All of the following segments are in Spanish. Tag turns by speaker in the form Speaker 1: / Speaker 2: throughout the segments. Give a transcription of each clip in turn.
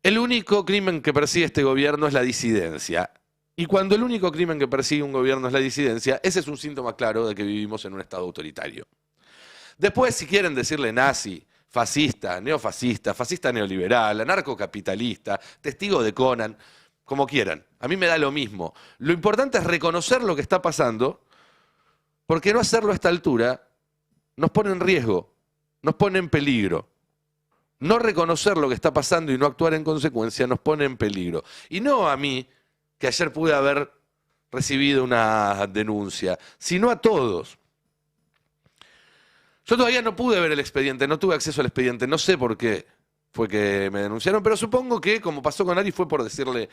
Speaker 1: El único crimen que persigue este gobierno es la disidencia. Y cuando el único crimen que persigue un gobierno es la disidencia, ese es un síntoma claro de que vivimos en un Estado autoritario. Después, si quieren decirle nazi, fascista, neofascista, fascista neoliberal, anarcocapitalista, testigo de Conan, como quieran. A mí me da lo mismo. Lo importante es reconocer lo que está pasando, porque no hacerlo a esta altura nos pone en riesgo, nos pone en peligro. No reconocer lo que está pasando y no actuar en consecuencia nos pone en peligro. Y no a mí, que ayer pude haber recibido una denuncia, sino a todos. Yo todavía no pude ver el expediente, no tuve acceso al expediente, no sé por qué fue que me denunciaron, pero supongo que, como pasó con Ari, fue por decirle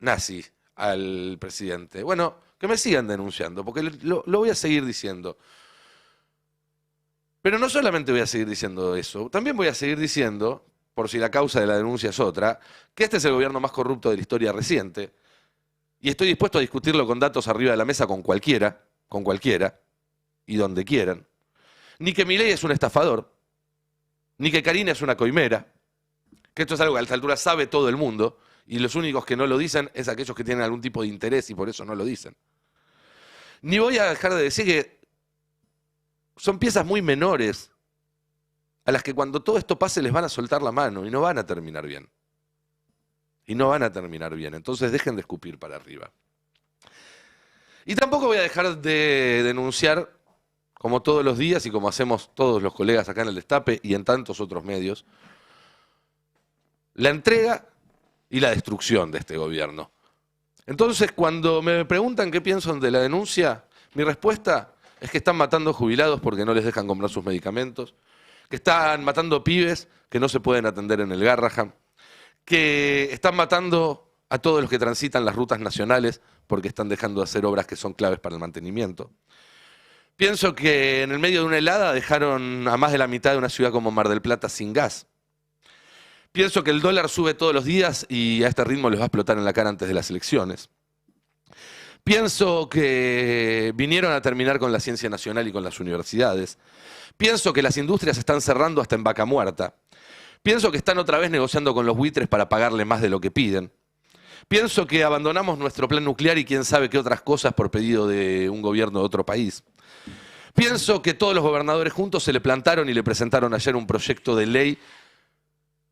Speaker 1: nazi al presidente. Bueno, que me sigan denunciando, porque lo voy a seguir diciendo. Pero no solamente voy a seguir diciendo eso, también voy a seguir diciendo, por si la causa de la denuncia es otra, que este es el gobierno más corrupto de la historia reciente, y estoy dispuesto a discutirlo con datos arriba de la mesa con cualquiera, y donde quieran. Ni que Milei es un estafador, ni que Karina es una coimera, que esto es algo que a esta altura sabe todo el mundo, y los únicos que no lo dicen es aquellos que tienen algún tipo de interés y por eso no lo dicen. Ni voy a dejar de decir que son piezas muy menores a las que cuando todo esto pase les van a soltar la mano y no van a terminar bien. Y no van a terminar bien. Entonces dejen de escupir para arriba. Y tampoco voy a dejar de denunciar, como todos los días y como hacemos todos los colegas acá en el Destape y en tantos otros medios, la entrega y la destrucción de este gobierno. Entonces, cuando me preguntan qué pienso de la denuncia, mi respuesta es que están matando jubilados porque no les dejan comprar sus medicamentos, que están matando pibes que no se pueden atender en el Garrahan, que están matando a todos los que transitan las rutas nacionales porque están dejando de hacer obras que son claves para el mantenimiento. Pienso que en el medio de una helada dejaron a más de la mitad de una ciudad como Mar del Plata sin gas. Pienso que el dólar sube todos los días y a este ritmo les va a explotar en la cara antes de las elecciones. Pienso que vinieron a terminar con la ciencia nacional y con las universidades. Pienso que las industrias están cerrando hasta en Vaca Muerta. Pienso que están otra vez negociando con los buitres para pagarle más de lo que piden. Pienso que abandonamos nuestro plan nuclear y quién sabe qué otras cosas por pedido de un gobierno de otro país. Pienso que todos los gobernadores juntos se le plantaron y le presentaron ayer un proyecto de ley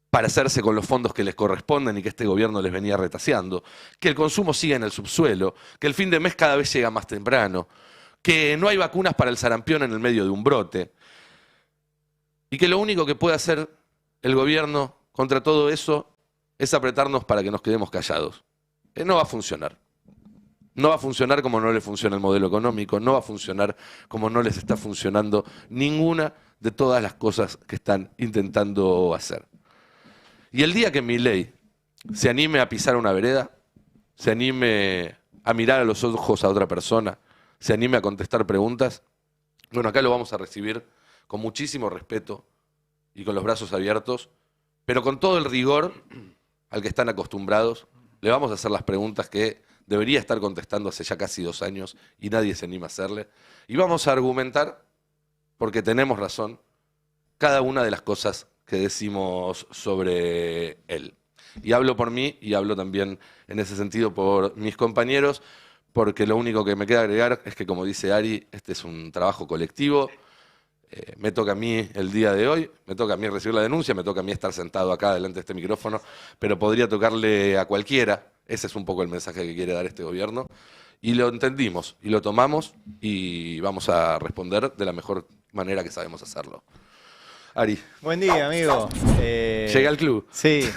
Speaker 1: para hacerse con los fondos que les corresponden y que este gobierno les venía retaseando, que el consumo sigue en el subsuelo, que el fin de mes cada vez llega más temprano, que no hay vacunas para el sarampión en el medio de un brote, y que lo único que puede hacer el gobierno contra todo eso es apretarnos para que nos quedemos callados. No va a funcionar. No va a funcionar como no le funciona el modelo económico, no va a funcionar como no les está funcionando ninguna de todas las cosas que están intentando hacer. Y el día que Milei se anime a pisar una vereda, se anime a mirar a los ojos a otra persona, se anime a contestar preguntas, bueno, acá lo vamos a recibir con muchísimo respeto y con los brazos abiertos, pero con todo el rigor al que están acostumbrados. Le vamos a hacer las preguntas que debería estar contestando hace ya casi 2 años y nadie se anima a hacerle. Y vamos a argumentar, porque tenemos razón, cada una de las cosas que decimos sobre él. Y hablo por mí y hablo también en ese sentido por mis compañeros, porque lo único que me queda agregar es que, como dice Ari, este es un trabajo colectivo. Me toca a mí el día de hoy, me toca a mí recibir la denuncia, me toca a mí estar sentado acá delante de este micrófono, pero podría tocarle a cualquiera. Ese es un poco el mensaje que quiere dar este gobierno. Y lo entendimos, y lo tomamos, y vamos a responder de la mejor manera que sabemos hacerlo. Ari.
Speaker 2: Buen día, amigo.
Speaker 1: Llegué al club.
Speaker 2: Sí,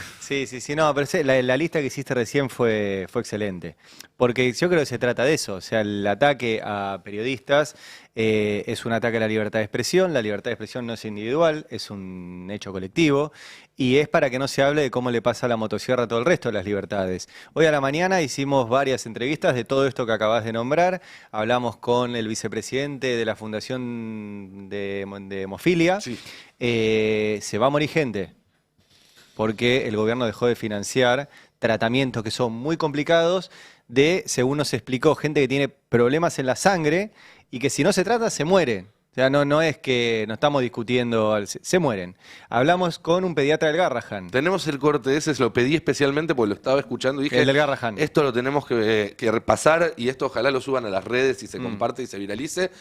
Speaker 2: no, pero la lista que hiciste recién fue excelente. Porque yo creo que se trata de eso. O sea, el ataque a periodistas es un ataque a la libertad de expresión. La libertad de expresión no es individual, es un hecho colectivo. Y es para que no se hable de cómo le pasa la motosierra a todo el resto de las libertades. Hoy a la mañana hicimos varias entrevistas de todo esto que acabas de nombrar. Hablamos con el vicepresidente de la Fundación de Hemofilia.
Speaker 1: Sí.
Speaker 2: Se va a morir gente, porque el gobierno dejó de financiar tratamientos que son muy complicados según nos explicó, gente que tiene problemas en la sangre y que si no se trata se muere. sea, no es que no estamos discutiendo, se mueren. Hablamos con un pediatra del Garrahan.
Speaker 1: Tenemos el corte ese, se lo pedí especialmente porque lo estaba escuchando y dije,
Speaker 2: El del Garrahan.
Speaker 1: esto lo tenemos que repasar y esto ojalá lo suban a las redes y se comparte y se viralice.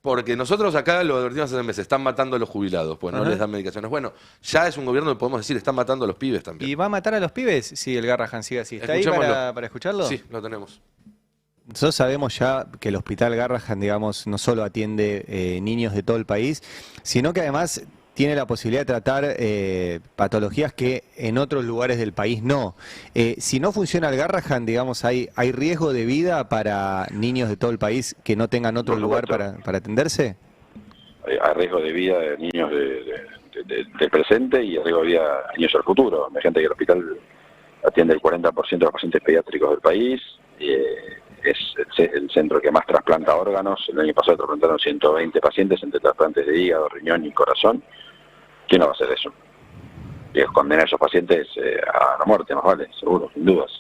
Speaker 1: Porque nosotros acá lo advertimos hace meses, están matando a los jubilados, pues no les dan medicaciones. Bueno, ya es un gobierno que podemos decir, están matando a los pibes también.
Speaker 2: ¿Y va a matar a los pibes si el Garrahan sigue así? ¿Está ahí para escucharlo?
Speaker 1: Sí, lo tenemos.
Speaker 2: Nosotros sabemos ya que el Hospital Garrahan, digamos, no solo atiende niños de todo el país, sino que además tiene la posibilidad de tratar patologías que en otros lugares del país no. Si no funciona el Garrahan, digamos, ¿hay riesgo de vida para niños de todo el país que no tengan otro lugar para atenderse?
Speaker 3: Hay riesgo de vida de niños del presente y riesgo de vida de niños del futuro. Imagínate que el hospital atiende el 40% de los pacientes pediátricos del país. Es el centro que más trasplanta órganos. El año pasado trasplantaron 120 pacientes entre trasplantes de hígado, riñón y corazón. ¿Quién no va a hacer eso? Y condenar a esos pacientes a la muerte, más vale, seguro, sin dudas.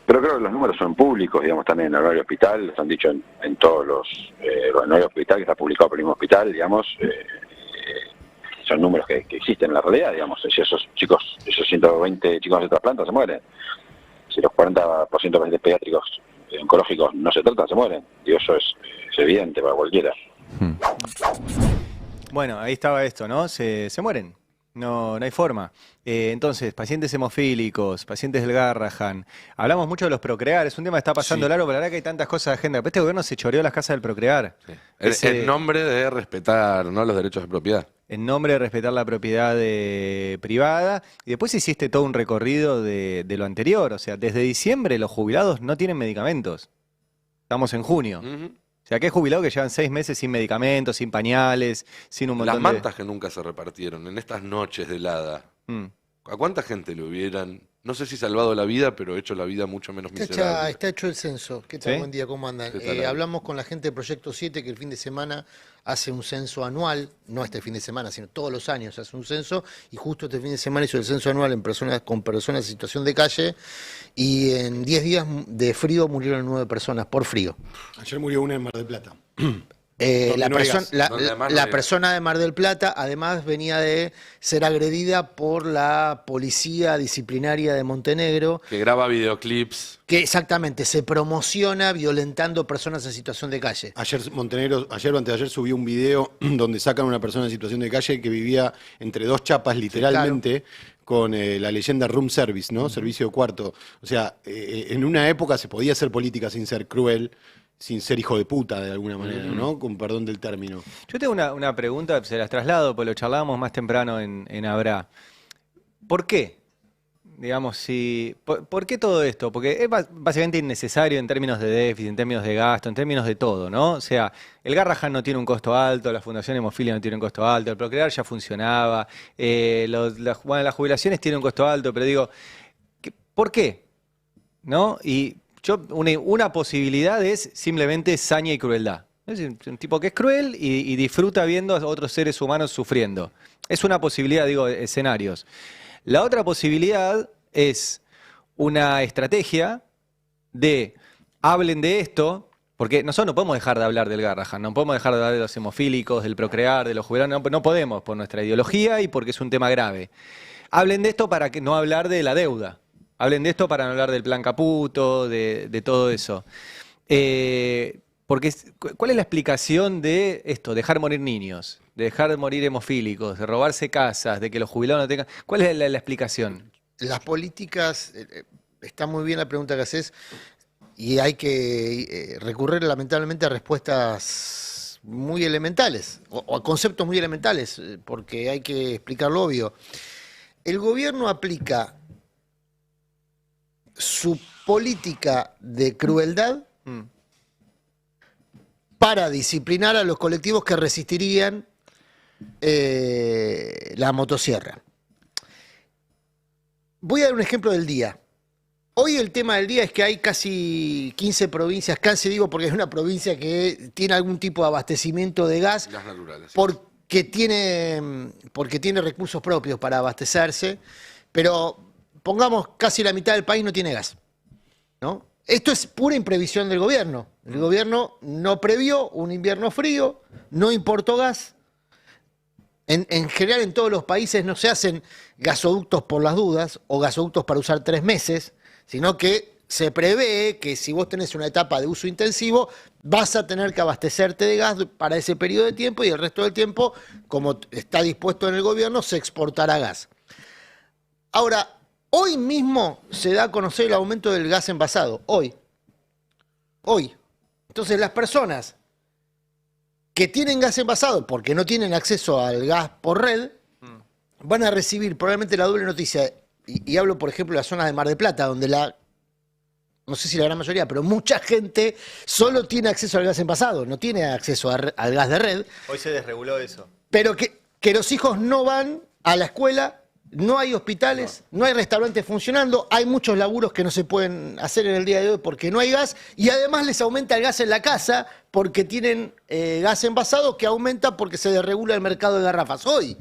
Speaker 3: Pero creo que los números son públicos, digamos, también en el horario hospital, los han dicho en todos los... el horario hospital, que está publicado por el mismo hospital, digamos, son números que existen en la realidad, digamos. Si esos 120 chicos de trasplanta se mueren, si los 40% de pacientes pediátricos oncológicos no se tratan, se mueren. Digo, eso es evidente para cualquiera.
Speaker 2: Bueno, ahí estaba esto, ¿no? Se mueren. No hay forma. Entonces, pacientes hemofílicos, pacientes del Garrahan. Hablamos mucho de los Procrear, es un tema que está pasando largo, pero la verdad que hay tantas cosas de agenda. Pero este gobierno se choreó las casas del Procrear.
Speaker 1: Sí. En nombre de respetar, ¿no?, los derechos de propiedad.
Speaker 2: En nombre de respetar la propiedad privada. Y después hiciste todo un recorrido de lo anterior. O sea, desde diciembre los jubilados no tienen medicamentos. Estamos en junio. O sea, que hay jubilados que llevan 6 meses sin medicamentos, sin pañales, sin un montón
Speaker 1: Las mantas que nunca se repartieron en estas noches de helada. ¿A cuánta gente le hubieran, no sé si salvado la vida, pero hecho la vida mucho menos miserable?
Speaker 4: Está hecho el censo. ¿Qué tal?
Speaker 2: ¿Sí?
Speaker 4: Buen día, ¿cómo andan?
Speaker 1: ¿Qué tal?
Speaker 4: Hablamos con la gente de Proyecto 7 que el fin de semana hace un censo anual, no este fin de semana, sino todos los años hace un censo, y justo este fin de semana hizo el censo anual con personas en situación de calle, y en 10 días de frío murieron 9 personas por frío.
Speaker 5: Ayer murió una en Mar del Plata.
Speaker 4: La persona de Mar del Plata además venía de ser agredida por la policía disciplinaria de Montenegro.
Speaker 1: Que graba videoclips.
Speaker 4: Que exactamente se promociona violentando personas en situación de calle.
Speaker 5: Ayer Montenegro, ayer o antes de ayer subió un video donde sacan a una persona en situación de calle que vivía entre 2 chapas literalmente. Claro. Con la leyenda room service, ¿no? Servicio de cuarto. O sea, en una época se podía hacer política sin ser cruel, sin ser hijo de puta de alguna manera, ¿no? Con perdón del término.
Speaker 2: Yo tengo una pregunta, se las traslado, porque lo charlábamos más temprano en Abra. ¿Por qué? Digamos, ¿por qué todo esto? Porque es básicamente innecesario en términos de déficit, en términos de gasto, en términos de todo, ¿no? O sea, el Garrahan no tiene un costo alto, la Fundación Hemofilia no tiene un costo alto, el Procrear ya funcionaba, las jubilaciones tienen un costo alto, pero digo, ¿por qué? ¿No? Y una posibilidad es simplemente saña y crueldad. Es un tipo que es cruel y disfruta viendo a otros seres humanos sufriendo. Es una posibilidad, digo, escenarios. La otra posibilidad es una estrategia de hablen de esto, porque nosotros no podemos dejar de hablar del Garrahan, no podemos dejar de hablar de los hemofílicos, del Procrear, de los jubilados, no podemos por nuestra ideología y porque es un tema grave. Hablen de esto para que no hablar de la deuda. Hablen de esto para no hablar del plan Caputo, de todo eso. Porque, ¿cuál es la explicación de esto? Dejar morir niños, de dejar morir hemofílicos, de robarse casas, de que los jubilados no tengan... ¿Cuál es la explicación?
Speaker 4: Las políticas, está muy bien la pregunta que haces, y hay que recurrir lamentablemente a respuestas muy elementales, o a conceptos muy elementales, porque hay que explicar lo obvio. El gobierno aplica su política de crueldad para disciplinar a los colectivos que resistirían la motosierra. Voy a dar un ejemplo del día. Hoy el tema del día es que hay casi 15 provincias, casi digo porque es una provincia que tiene algún tipo de abastecimiento de gas,
Speaker 1: naturales,
Speaker 4: porque tiene recursos propios para abastecerse, pero pongamos casi la mitad del país no tiene gas, ¿no? Esto es pura imprevisión del gobierno. El gobierno no previó un invierno frío, no importó gas. En general, en todos los países no se hacen gasoductos por las dudas o gasoductos para usar 3 meses, sino que se prevé que si vos tenés una etapa de uso intensivo, vas a tener que abastecerte de gas para ese periodo de tiempo y el resto del tiempo, como está dispuesto en el gobierno, se exportará gas. Ahora, hoy mismo se da a conocer el aumento del gas envasado. Hoy. Entonces, las personas que tienen gas envasado porque no tienen acceso al gas por red, van a recibir probablemente la doble noticia. Y hablo, por ejemplo, de la zona de Mar del Plata, donde no sé si la gran mayoría, pero mucha gente solo tiene acceso al gas envasado, no tiene acceso al gas de red.
Speaker 2: Hoy se desreguló eso.
Speaker 4: Pero que los hijos no van a la escuela, no hay hospitales, no hay restaurantes funcionando, hay muchos laburos que no se pueden hacer en el día de hoy porque no hay gas, y además les aumenta el gas en la casa porque tienen gas envasado, que aumenta porque se desregula el mercado de garrafas hoy.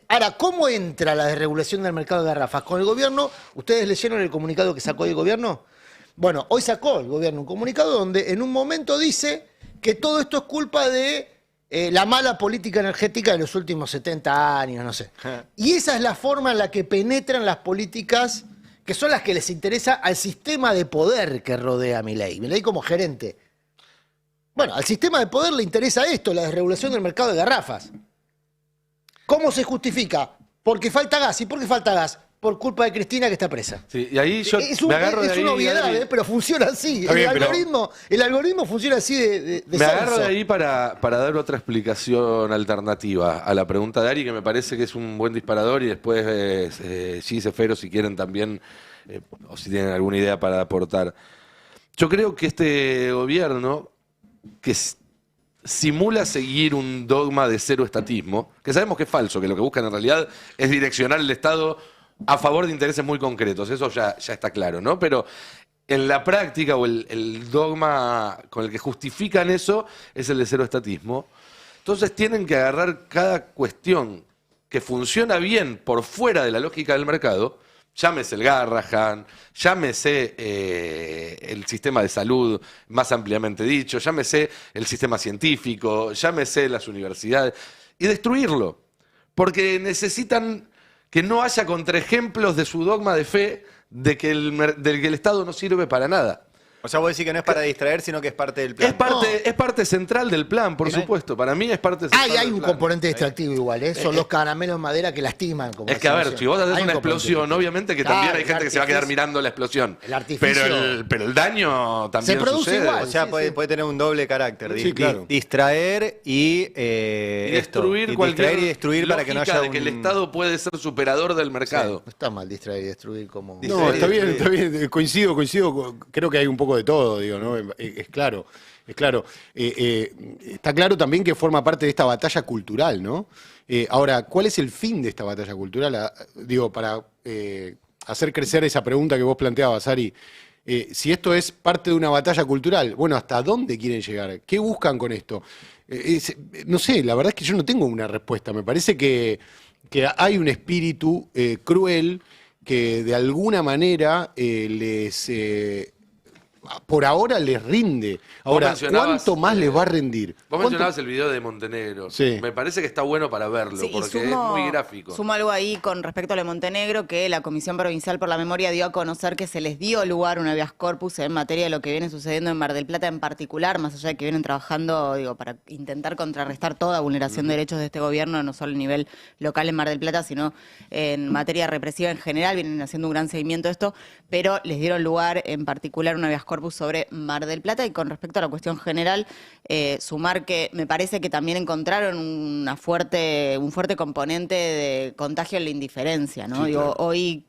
Speaker 4: Ahora, ¿cómo entra la desregulación del mercado de garrafas? Con el gobierno, ¿ustedes leyeron el comunicado que sacó el gobierno? Bueno, hoy sacó el gobierno un comunicado donde en un momento dice que todo esto es culpa de la mala política energética de los últimos 70 años, no sé. Y esa es la forma en la que penetran las políticas que son las que les interesa al sistema de poder que rodea a Milei. Milei como gerente. Bueno, al sistema de poder le interesa esto, la desregulación del mercado de garrafas. ¿Cómo se justifica? Porque falta gas. ¿Y por qué falta gas? Por culpa de Cristina, que está presa.
Speaker 1: Sí, y ahí yo me agarro de ahí.
Speaker 4: Es una obviedad, pero funciona así.
Speaker 1: Está bien,
Speaker 4: el algoritmo funciona así de
Speaker 1: me agarro de ahí para dar otra explicación alternativa a la pregunta de Ari, que me parece que es un buen disparador, y después Gis, Fero, si quieren también, o si tienen alguna idea para aportar. Yo creo que este gobierno, que simula seguir un dogma de cero estatismo, que sabemos que es falso, que lo que buscan en realidad es direccionar el Estado a favor de intereses muy concretos, eso ya está claro, ¿no? Pero en la práctica, o el dogma con el que justifican eso, es el de cero estatismo. Entonces tienen que agarrar cada cuestión que funciona bien por fuera de la lógica del mercado, llámese el Garrahan, llámese el sistema de salud más ampliamente dicho, llámese el sistema científico, llámese las universidades, y destruirlo. Porque necesitan que no haya contraejemplos de su dogma de fe de que el Estado no sirve para nada.
Speaker 2: O sea, vos decís que no es para distraer, sino que es parte del plan.
Speaker 1: Es parte central del plan, por supuesto. Para mí es parte central del plan.
Speaker 4: Hay un componente distractivo igual, ¿eh? Son los caramelos de madera que lastiman. Como
Speaker 1: es que, a ver, si vos haces una explosión, obviamente que también hay gente que se va a quedar mirando la explosión.
Speaker 4: El artificio.
Speaker 1: Pero el daño también
Speaker 4: se produce
Speaker 1: sucede.
Speaker 4: igual.
Speaker 2: O sea, puede tener un doble carácter.
Speaker 5: Sí, claro.
Speaker 2: Distraer y
Speaker 1: destruir cualquier
Speaker 2: destruir para que no haya
Speaker 1: de que el Estado puede ser superador del mercado.
Speaker 4: Sí, no está mal distraer y destruir como...
Speaker 5: No, está bien. Coincido. Creo que hay un poco de todo, digo, ¿no? Es claro. Está claro también que forma parte de esta batalla cultural, ¿no? Ahora, ¿cuál es el fin de esta batalla cultural? Digo, para hacer crecer esa pregunta que vos planteabas, Ari. Si esto es parte de una batalla cultural, bueno, ¿hasta dónde quieren llegar? ¿Qué buscan con esto? No sé, la verdad es que yo no tengo una respuesta. Me parece que hay un espíritu cruel que de alguna manera por ahora les rinde. Ahora, ¿cuánto más les va a rendir?
Speaker 1: Vos mencionabas el video de Montenegro.
Speaker 5: Sí.
Speaker 1: Me parece que está bueno para verlo,
Speaker 6: Sí,
Speaker 1: porque es muy gráfico.
Speaker 6: Sumo algo ahí con respecto a lo de Montenegro, que la Comisión Provincial por la Memoria dio a conocer que se les dio lugar un habeas corpus en materia de lo que viene sucediendo en Mar del Plata en particular, más allá de que vienen trabajando, para intentar contrarrestar toda vulneración de derechos de este gobierno, no solo a nivel local en Mar del Plata, sino en materia represiva en general, vienen haciendo un gran seguimiento de esto, pero les dieron lugar en particular un habeas corpus sobre Mar del Plata. Y con respecto a la cuestión general, sumar que me parece que también encontraron un fuerte componente de contagio en la indiferencia, ¿no?
Speaker 1: Sí, claro.
Speaker 6: Hoy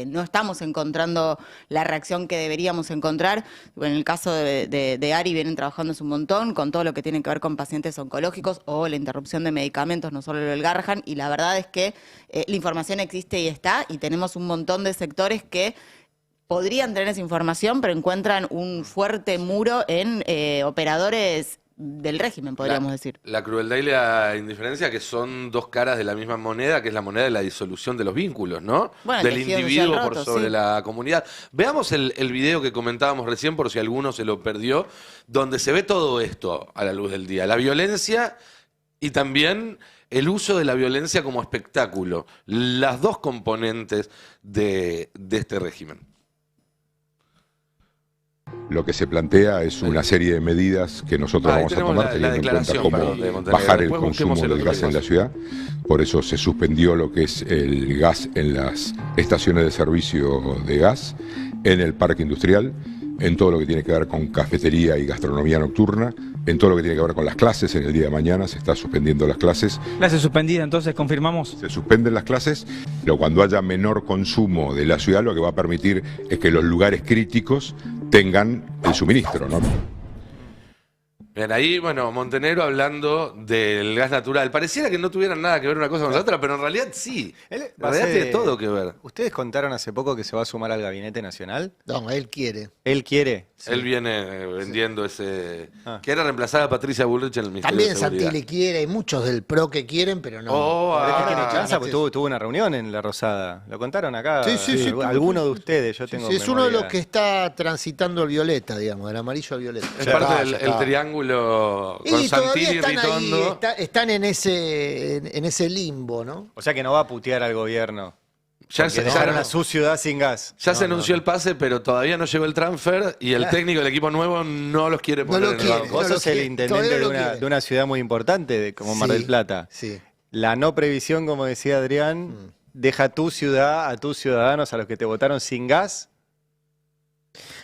Speaker 6: no estamos encontrando la reacción que deberíamos encontrar. En el caso de Ari vienen trabajando un montón con todo lo que tiene que ver con pacientes oncológicos o la interrupción de medicamentos, no solo el Garrahan, y la verdad es que la información existe y está, y tenemos un montón de sectores que podrían tener esa información, pero encuentran un fuerte muro en operadores del régimen, podríamos decir.
Speaker 1: La crueldad y la indiferencia, que son dos caras de la misma moneda, que es la moneda de la disolución de los vínculos, ¿no?
Speaker 6: Bueno, el
Speaker 1: Del
Speaker 6: tejido
Speaker 1: individuo
Speaker 6: social
Speaker 1: por
Speaker 6: roto,
Speaker 1: sobre
Speaker 6: sí.
Speaker 1: la comunidad. Veamos el video que comentábamos recién, por si alguno se lo perdió, donde se ve todo esto a la luz del día. La violencia y también el uso de la violencia como espectáculo. Las dos componentes de este régimen.
Speaker 7: Lo que se plantea es una serie de medidas que nosotros
Speaker 1: Ahí
Speaker 7: vamos a
Speaker 1: tenemos
Speaker 7: tomar
Speaker 1: la
Speaker 7: teniendo en cuenta
Speaker 1: declaración,
Speaker 7: cómo
Speaker 1: perdón, de Montenegro.
Speaker 7: bajar el
Speaker 1: Después busquemos
Speaker 7: consumo
Speaker 1: el
Speaker 7: del
Speaker 1: otro
Speaker 7: gas en
Speaker 1: video.
Speaker 7: la ciudad. Por eso se suspendió lo que es el gas en las estaciones de servicio de gas, en el parque industrial, en todo lo que tiene que ver con cafetería y gastronomía nocturna, en todo lo que tiene que ver con las clases. En el día de mañana se está suspendiendo las clases.
Speaker 8: Clase suspendida, entonces confirmamos.
Speaker 7: Se suspenden las clases, pero cuando haya menor consumo de la ciudad, lo que va a permitir es que los lugares críticos tengan el suministro, ¿no?
Speaker 1: Bien, ahí, bueno, Montenegro hablando del gas natural. Pareciera que no tuvieran nada que ver una cosa con la otra, pero en realidad sí.
Speaker 2: Él
Speaker 1: En
Speaker 2: va a
Speaker 1: realidad
Speaker 2: ser-
Speaker 1: tiene todo que ver.
Speaker 2: ¿Ustedes contaron hace poco que se va a sumar al Gabinete Nacional?
Speaker 4: No, él quiere.
Speaker 2: ¿Él quiere?
Speaker 1: Él viene vendiendo ese...
Speaker 2: Ah.
Speaker 1: Que era reemplazar a Patricia Bullrich en el Ministerio
Speaker 4: También
Speaker 1: de Seguridad.
Speaker 4: Santilli quiere, hay muchos del PRO que quieren, pero no.
Speaker 1: Oh,
Speaker 2: ¿Por qué
Speaker 1: ah,
Speaker 2: tiene chance? Porque
Speaker 4: sí.
Speaker 2: tuvo una reunión en La Rosada. ¿Lo contaron acá?
Speaker 4: Sí, sí, sí.
Speaker 2: Alguno de ustedes, yo tengo
Speaker 4: Sí, es uno de
Speaker 2: memoria.
Speaker 4: los que está transitando el violeta, digamos, del amarillo al violeta.
Speaker 1: Es
Speaker 5: Ya
Speaker 1: parte
Speaker 5: está,
Speaker 1: del
Speaker 5: ya
Speaker 1: el
Speaker 5: está.
Speaker 1: triángulo con
Speaker 4: Y todavía
Speaker 1: Santilli y
Speaker 4: están ahí,
Speaker 1: Ritondo.
Speaker 4: están en ese limbo, ¿no?
Speaker 2: O sea que no va a putear al gobierno.
Speaker 1: Ya
Speaker 2: Porque
Speaker 1: se,
Speaker 2: dejaron
Speaker 1: ya-
Speaker 2: a su ciudad sin gas.
Speaker 1: ya se anunció el pase, pero todavía no llegó el transfer y el técnico del equipo nuevo no los quiere
Speaker 4: No
Speaker 1: poner
Speaker 4: lo
Speaker 1: en el
Speaker 4: quiere.
Speaker 1: banco.
Speaker 2: Vos
Speaker 4: No lo
Speaker 2: sos el
Speaker 4: quiere,
Speaker 2: intendente
Speaker 4: todavía
Speaker 2: de
Speaker 4: no lo
Speaker 2: una,
Speaker 4: quiere.
Speaker 2: de una ciudad muy importante como Mar
Speaker 4: Sí,
Speaker 2: del Plata.
Speaker 4: Sí.
Speaker 2: La no previsión, como decía Adrián, deja tu ciudad, a tus ciudadanos, a los que te votaron sin gas.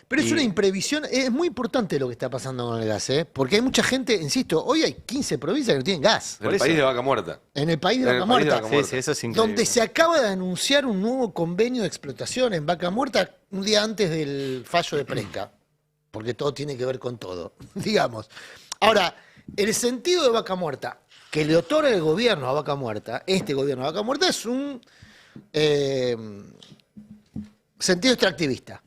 Speaker 4: Pero es
Speaker 2: Y-
Speaker 4: una imprevisión, es muy importante lo que está pasando con el gas, ¿eh? Porque hay mucha gente, insisto, hoy hay 15 provincias que no tienen gas.
Speaker 1: En el país de Vaca Muerta.
Speaker 4: En el país de
Speaker 1: En el
Speaker 4: Vaca
Speaker 1: país de
Speaker 4: Muerta.
Speaker 1: Vaca Muerta.
Speaker 2: Sí, eso es increíble.
Speaker 4: Donde se acaba de anunciar un nuevo convenio de explotación en Vaca Muerta un día antes del fallo de Presca, porque todo tiene que ver con todo, digamos. Ahora, el sentido de Vaca Muerta que le otorga el gobierno a Vaca Muerta, este gobierno a Vaca Muerta, es un sentido extractivista.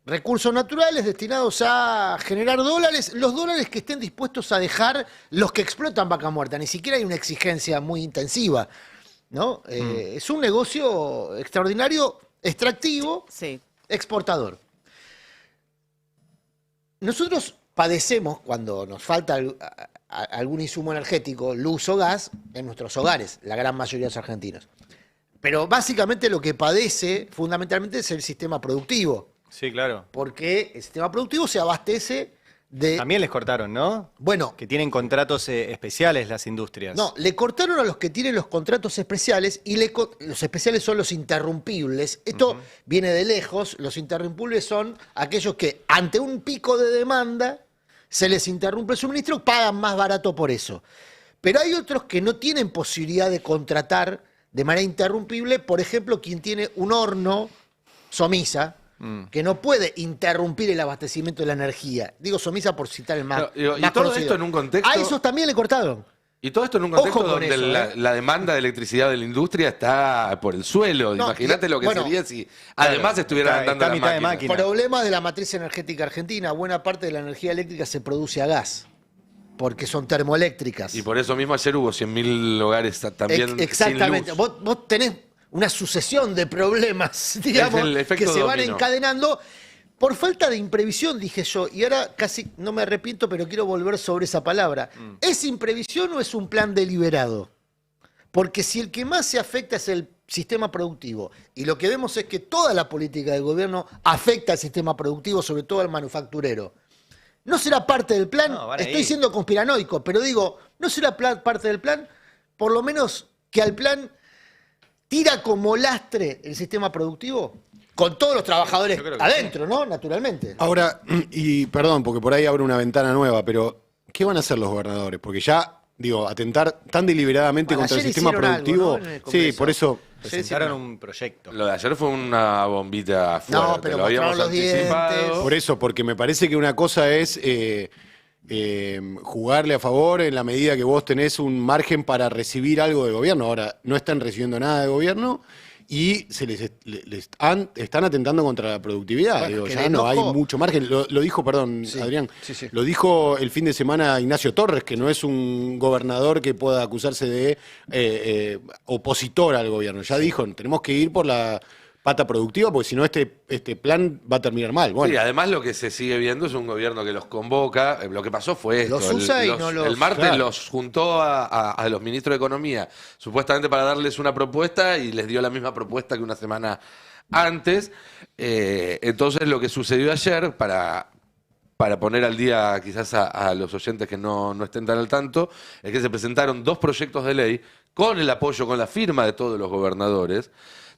Speaker 4: Recursos naturales destinados a generar dólares, los dólares que estén dispuestos a dejar los que explotan Vaca Muerta. Ni siquiera hay una exigencia muy intensiva, ¿no? Es un negocio extraordinario, extractivo,
Speaker 6: Sí.
Speaker 4: exportador. Nosotros padecemos cuando nos falta algún insumo energético, luz o gas, en nuestros hogares, la gran mayoría de los argentinos. Pero básicamente lo que padece fundamentalmente es el sistema productivo,
Speaker 2: Sí, claro.
Speaker 4: porque el sistema productivo se abastece de...
Speaker 2: También les cortaron, ¿no?
Speaker 4: Bueno,
Speaker 2: Que tienen contratos especiales las industrias.
Speaker 4: no, le cortaron a los que tienen los contratos especiales y los especiales son los interrumpibles. Esto viene de lejos, los interrumpibles son aquellos que ante un pico de demanda se les interrumpe el suministro, pagan más barato por eso. Pero hay otros que no tienen posibilidad de contratar de manera interrumpible, por ejemplo, quien tiene un horno Somisa, que no puede interrumpir el abastecimiento de la energía. Digo Somisa por citar el más,
Speaker 1: No, digo, y
Speaker 4: más
Speaker 1: todo
Speaker 4: conocido.
Speaker 1: esto en un contexto-
Speaker 4: A esos también le cortaron.
Speaker 1: Y todo esto en un
Speaker 4: Ojo
Speaker 1: contexto
Speaker 4: con
Speaker 1: donde
Speaker 4: eso,
Speaker 1: la,
Speaker 4: ¿eh?
Speaker 1: la demanda de electricidad de la industria está por el suelo.
Speaker 4: No,
Speaker 1: Imagínate lo que
Speaker 4: bueno,
Speaker 1: sería si además estuvieran
Speaker 2: está-
Speaker 1: andando
Speaker 2: está
Speaker 1: las
Speaker 2: mitad de
Speaker 1: máquinas.
Speaker 2: máquina.
Speaker 4: Problemas de la matriz energética argentina. Buena parte de la energía eléctrica se produce a gas, porque son termoeléctricas.
Speaker 1: Y por eso mismo ayer hubo 100.000 hogares también
Speaker 4: Exactamente.
Speaker 1: sin luz.
Speaker 4: Vos tenés una sucesión de problemas, digamos,
Speaker 1: el efecto
Speaker 4: que se van
Speaker 1: dominó.
Speaker 4: encadenando por falta de imprevisión, dije yo. Y ahora casi no me arrepiento, pero quiero volver sobre esa palabra. ¿Es imprevisión o es un plan deliberado? Porque si el que más se afecta es el sistema productivo, y lo que vemos es que toda la política del gobierno afecta al sistema productivo, sobre todo al manufacturero. ¿No será parte del plan?
Speaker 2: No, van ahí.
Speaker 4: Estoy siendo conspiranoico, pero digo, ¿no será parte del plan? Por lo menos que al plan tira como lastre el sistema productivo, con todos los trabajadores
Speaker 2: Yo creo que
Speaker 4: adentro, ¿no? Naturalmente.
Speaker 5: Ahora, y perdón, porque por ahí abre una ventana nueva, pero ¿qué van a hacer los gobernadores? Porque ya, digo, atentar tan deliberadamente
Speaker 4: Bueno,
Speaker 5: contra el
Speaker 4: ayer
Speaker 5: sistema
Speaker 4: hicieron algo,
Speaker 5: productivo.
Speaker 4: ¿no? En el
Speaker 5: Sí,
Speaker 4: Congreso.
Speaker 5: por eso.
Speaker 2: Presentaron un proyecto.
Speaker 1: Lo de ayer fue una bombita fuerte.
Speaker 4: No, pero
Speaker 1: lo habíamos
Speaker 4: mostraron los
Speaker 1: anticipado.
Speaker 4: dientes.
Speaker 5: Por eso, porque me parece que una cosa es jugarle a favor en la medida que vos tenés un margen para recibir algo del gobierno. Ahora, no están recibiendo nada del gobierno y están atentando contra la productividad.
Speaker 4: Bueno,
Speaker 5: Digo,
Speaker 4: que
Speaker 5: ya
Speaker 4: el
Speaker 5: no hay
Speaker 4: enojo-
Speaker 5: mucho margen. Lo dijo, perdón,
Speaker 4: Sí,
Speaker 5: Adrián,
Speaker 4: sí.
Speaker 5: lo dijo el fin de semana Ignacio Torres, que no es un gobernador que pueda acusarse de opositor al gobierno. Ya dijo, tenemos que ir por la pata productiva, porque si no este plan va a terminar mal. Bueno,
Speaker 1: Sí, además lo que se sigue viendo es un gobierno que los convoca. Lo que pasó fue esto.
Speaker 4: Los usa y no los-
Speaker 1: el martes
Speaker 4: claro.
Speaker 1: los juntó a los ministros de Economía, supuestamente para darles una propuesta, y les dio la misma propuesta que una semana antes. Entonces lo que sucedió ayer, para poner al día quizás a los oyentes que no estén tan al tanto, es que se presentaron 2 proyectos de ley con el apoyo, con la firma de todos los gobernadores,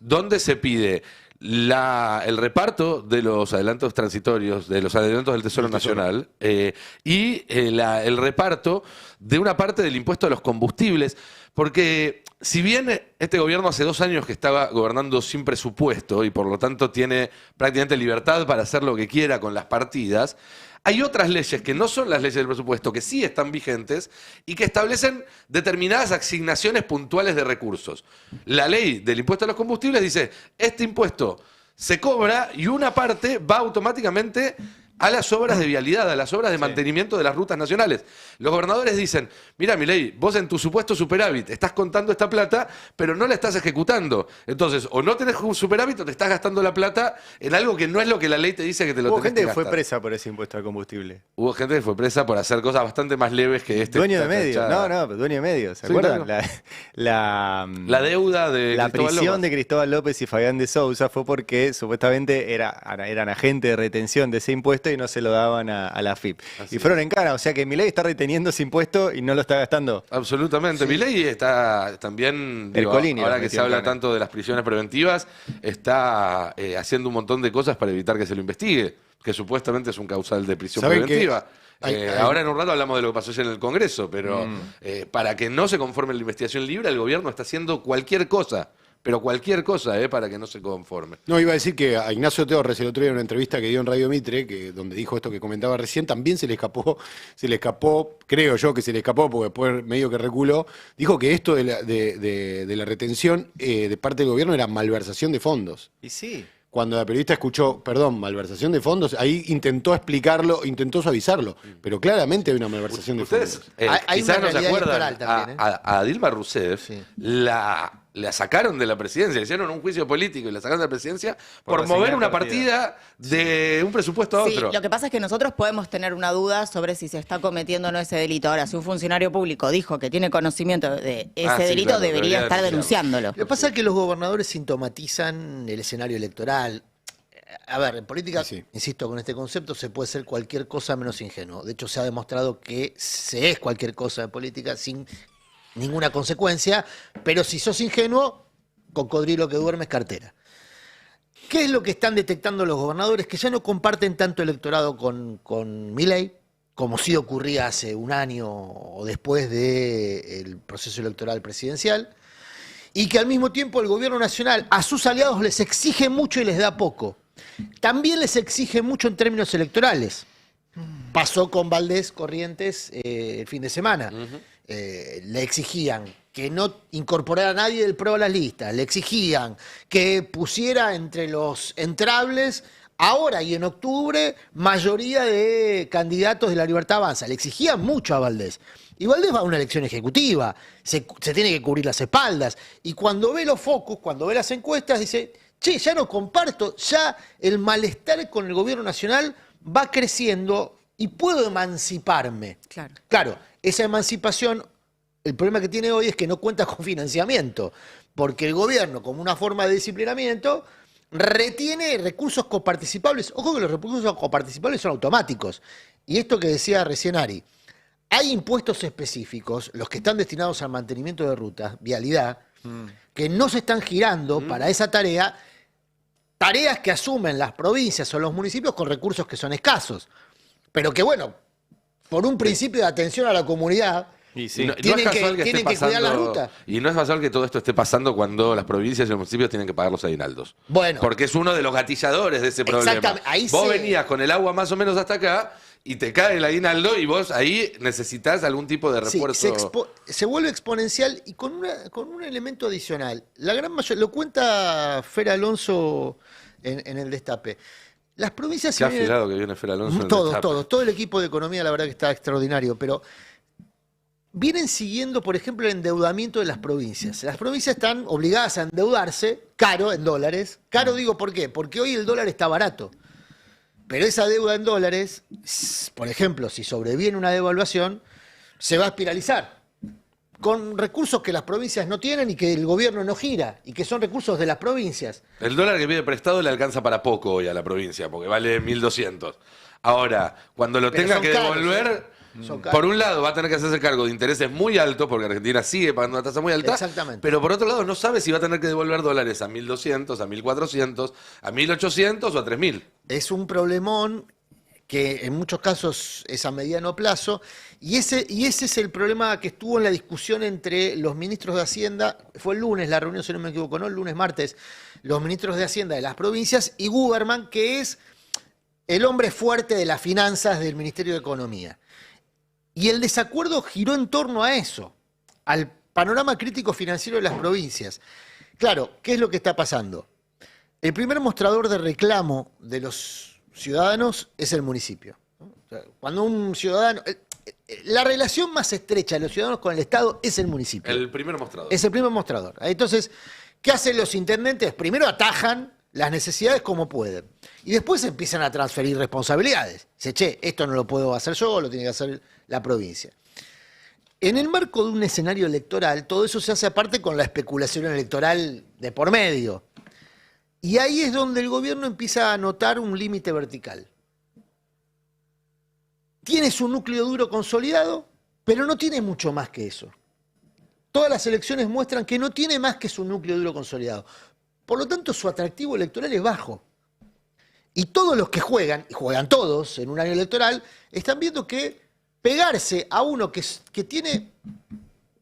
Speaker 1: donde se pide el reparto de los adelantos transitorios, de los adelantos del Tesoro Nacional, y el reparto de una parte del impuesto a los combustibles, porque si bien este gobierno hace 2 años que estaba gobernando sin presupuesto y por lo tanto tiene prácticamente libertad para hacer lo que quiera con las partidas, hay otras leyes que no son las leyes del presupuesto, que sí están vigentes y que establecen determinadas asignaciones puntuales de recursos. La ley del impuesto a los combustibles dice, este impuesto se cobra y una parte va automáticamente a las obras de vialidad, a las obras de mantenimiento de las rutas nacionales. Los gobernadores dicen, mira, Milei, vos en tu supuesto superávit estás contando esta plata, pero no la estás ejecutando. Entonces, o no tenés un superávit o te estás gastando la plata en algo que no es lo que la ley te dice que te lo
Speaker 2: Hubo
Speaker 1: tenés
Speaker 2: gente
Speaker 1: que
Speaker 2: que fue
Speaker 1: gastar.
Speaker 2: presa por ese impuesto al combustible.
Speaker 1: Hubo gente que fue presa por hacer cosas bastante más leves que este.
Speaker 2: Dueño de
Speaker 1: esta
Speaker 2: medios,
Speaker 1: chanchada.
Speaker 2: no, pero dueño de medios, ¿se
Speaker 1: Sí,
Speaker 2: acuerdan?
Speaker 1: claro.
Speaker 2: La
Speaker 1: deuda de
Speaker 2: la
Speaker 1: Cristóbal
Speaker 2: prisión
Speaker 1: López.
Speaker 2: de Cristóbal López y Fabián de Sousa fue porque supuestamente eran agentes de retención de ese impuesto y no se lo daban a la FIP.
Speaker 1: Así
Speaker 2: Y fueron en cara, o sea que Milei está reteniendo ese impuesto y no lo está gastando.
Speaker 1: Absolutamente. Milei está también, digo,
Speaker 2: Ercolini
Speaker 1: ahora
Speaker 2: los
Speaker 1: que
Speaker 2: metió
Speaker 1: se habla
Speaker 2: en cana.
Speaker 1: tanto de las prisiones preventivas, está haciendo un montón de cosas para evitar que se lo investigue, que supuestamente es un causal de prisión
Speaker 5: ¿Saben
Speaker 1: preventiva.
Speaker 5: que hay-
Speaker 1: Ahora en un rato hablamos de lo que pasó ayer en el Congreso, pero para que no se conforme la investigación libre, el gobierno está haciendo cualquier cosa, pero cualquier cosa, para que no se conforme.
Speaker 5: no, iba a decir que a Ignacio Torres el otro día en una entrevista que dio en Radio Mitre, donde dijo esto que comentaba recién, también se le escapó, creo yo que se le escapó, porque después medio que reculó, dijo que esto de la retención de parte del gobierno era malversación de fondos.
Speaker 2: Y sí.
Speaker 5: Cuando la periodista escuchó, perdón, malversación de fondos, ahí intentó explicarlo, intentó suavizarlo, pero claramente hay una malversación de
Speaker 1: Ustedes
Speaker 5: fondos.
Speaker 4: Hay
Speaker 1: quizás
Speaker 4: una
Speaker 1: no se
Speaker 4: realidad
Speaker 1: acuerdan,
Speaker 4: electoral también,
Speaker 1: a Dilma Rousseff
Speaker 4: Sí.
Speaker 1: la sacaron de la presidencia, le hicieron un juicio político y la sacaron de la presidencia por
Speaker 2: resignar
Speaker 1: mover una
Speaker 2: partida.
Speaker 1: partida de un presupuesto a
Speaker 6: Sí,
Speaker 1: otro.
Speaker 6: lo que pasa es que nosotros podemos tener una duda sobre si se está cometiendo o no ese delito. Ahora, si un funcionario público dijo que tiene conocimiento de ese
Speaker 1: Sí,
Speaker 6: delito,
Speaker 1: claro,
Speaker 6: debería estar denunciándolo.
Speaker 4: Lo que pasa es que los gobernadores sintomatizan el escenario electoral. A ver, en política,
Speaker 5: Sí.
Speaker 4: insisto, con este concepto se puede ser cualquier cosa menos ingenuo. De hecho, se ha demostrado que se es cualquier cosa en política sin ninguna consecuencia, pero si sos ingenuo, cocodrilo que duerme es cartera. ¿Qué es lo que están detectando los gobernadores? Que ya no comparten tanto electorado con Milei, como sí ocurría hace un año o después del proceso electoral presidencial, y que al mismo tiempo el gobierno nacional a sus aliados les exige mucho y les da poco. También les exige mucho en términos electorales. Pasó con Valdés Corrientes el fin de semana. Le exigían que no incorporara a nadie del PRO a las listas, le exigían que pusiera entre los entrables, ahora y en octubre, mayoría de candidatos de La Libertad Avanza. Le exigían mucho a Valdés. Y Valdés va a una elección ejecutiva, se tiene que cubrir las espaldas. Y cuando ve los focos, cuando ve las encuestas, dice, che, ya no comparto, ya el malestar con el gobierno nacional va creciendo y puedo emanciparme.
Speaker 6: Claro.
Speaker 4: Claro, esa emancipación, el problema que tiene hoy es que no cuenta con financiamiento, porque el gobierno, como una forma de disciplinamiento, retiene recursos coparticipables. Ojo que los recursos coparticipables son automáticos. Y esto que decía recién Ari, hay impuestos específicos, los que están destinados al mantenimiento de rutas, vialidad, que no se están girando para esa tarea, tareas que asumen las provincias o los municipios con recursos que son escasos. Pero que bueno, por un principio de atención a la comunidad,
Speaker 2: Y sí.
Speaker 1: Y no
Speaker 4: tienen
Speaker 1: es
Speaker 4: que-
Speaker 1: casual
Speaker 4: tienen
Speaker 1: esté
Speaker 4: que cuidar la
Speaker 1: pasando-
Speaker 4: ruta.
Speaker 1: Y no es casual que todo esto esté pasando cuando las provincias y los municipios tienen que pagar los aguinaldos.
Speaker 4: Bueno.
Speaker 1: Porque es uno de los gatilladores de ese problema.
Speaker 4: Exactamente, ahí
Speaker 1: Vos
Speaker 4: sí.
Speaker 1: venías con el agua más o menos hasta acá y te cae el aguinaldo y vos ahí necesitas algún tipo de
Speaker 4: Sí,
Speaker 1: refuerzo.
Speaker 4: se vuelve exponencial y con un elemento adicional. La gran mayoría, lo cuenta Fer Alonso en el Destape. Las provincias...
Speaker 1: Qué afilado que viene Fer Alonso. en el
Speaker 4: Todos,
Speaker 1: Destape.
Speaker 4: todos. Todo el equipo de economía, la verdad que está extraordinario, pero vienen siguiendo, por ejemplo, el endeudamiento de las provincias. Las provincias están obligadas a endeudarse, caro, en dólares. Caro digo, ¿por qué? Porque hoy el dólar está barato. Pero esa deuda en dólares, por ejemplo, si sobreviene una devaluación, se va a espiralizar con recursos que las provincias no tienen y que el gobierno no gira, y que son recursos de las provincias.
Speaker 1: El dólar que pide prestado le alcanza para poco hoy a la provincia, porque vale 1.200. Ahora, cuando lo
Speaker 4: Pero
Speaker 1: tenga
Speaker 4: son
Speaker 1: que
Speaker 4: caros,
Speaker 1: devolver,
Speaker 4: Son caros.
Speaker 1: por un lado va a tener que hacerse cargo de intereses muy altos, porque Argentina sigue pagando una tasa muy alta.
Speaker 4: Exactamente.
Speaker 1: Pero por otro lado no sabe si va a tener que devolver dólares a 1.200, a 1.400, a 1.800 o a 3.000.
Speaker 4: Es un problemón que en muchos casos es a mediano plazo, y ese es el problema que estuvo en la discusión entre los ministros de Hacienda, fue el lunes la reunión, si no me equivoco, ¿no? El lunes, martes, los ministros de Hacienda de las provincias y Guberman, que es el hombre fuerte de las finanzas del Ministerio de Economía. Y el desacuerdo giró en torno a eso, al panorama crítico financiero de las provincias. Claro, ¿qué es lo que está pasando? El primer mostrador de reclamo de los ciudadanos es el municipio, ¿no? O sea, cuando un ciudadano... La relación más estrecha de los ciudadanos con el Estado es el municipio.
Speaker 1: El primer mostrador.
Speaker 4: Es el primer mostrador. Entonces, ¿qué hacen los intendentes? Primero atajan las necesidades como pueden. Y después empiezan a transferir responsabilidades. Dice, che, esto no lo puedo hacer yo, lo tiene que hacer la provincia. En el marco de un escenario electoral, todo eso se hace aparte con la especulación electoral de por medio. Y ahí es donde el gobierno empieza a notar un límite vertical. Tiene su núcleo duro consolidado, pero no tiene mucho más que eso. Todas las elecciones muestran que no tiene más que su núcleo duro consolidado. Por lo tanto, su atractivo electoral es bajo. Y todos los que juegan, y juegan todos en un año electoral, están viendo que pegarse a uno que tiene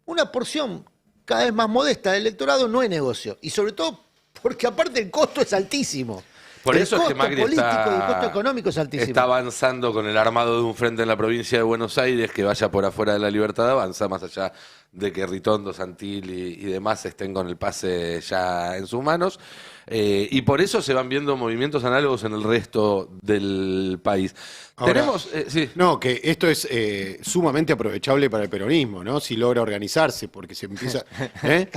Speaker 4: una porción cada vez más modesta del electorado no es negocio. Y sobre todo porque aparte el costo es altísimo.
Speaker 1: Por
Speaker 4: el
Speaker 1: eso es que
Speaker 4: costo
Speaker 1: Macri
Speaker 4: político
Speaker 1: está,
Speaker 4: y el costo económico es altísimo.
Speaker 1: está avanzando con el armado de un frente en la provincia de Buenos Aires que vaya por afuera de la libertad avanza, más allá de que Ritondo, Santilli y demás estén con el pase ya en sus manos. Y por eso se van viendo movimientos análogos en el resto del país.
Speaker 5: Ahora,
Speaker 1: Tenemos... sí.
Speaker 5: No, que esto es sumamente aprovechable para el peronismo, ¿no? Si logra organizarse, porque se empieza... ¿eh?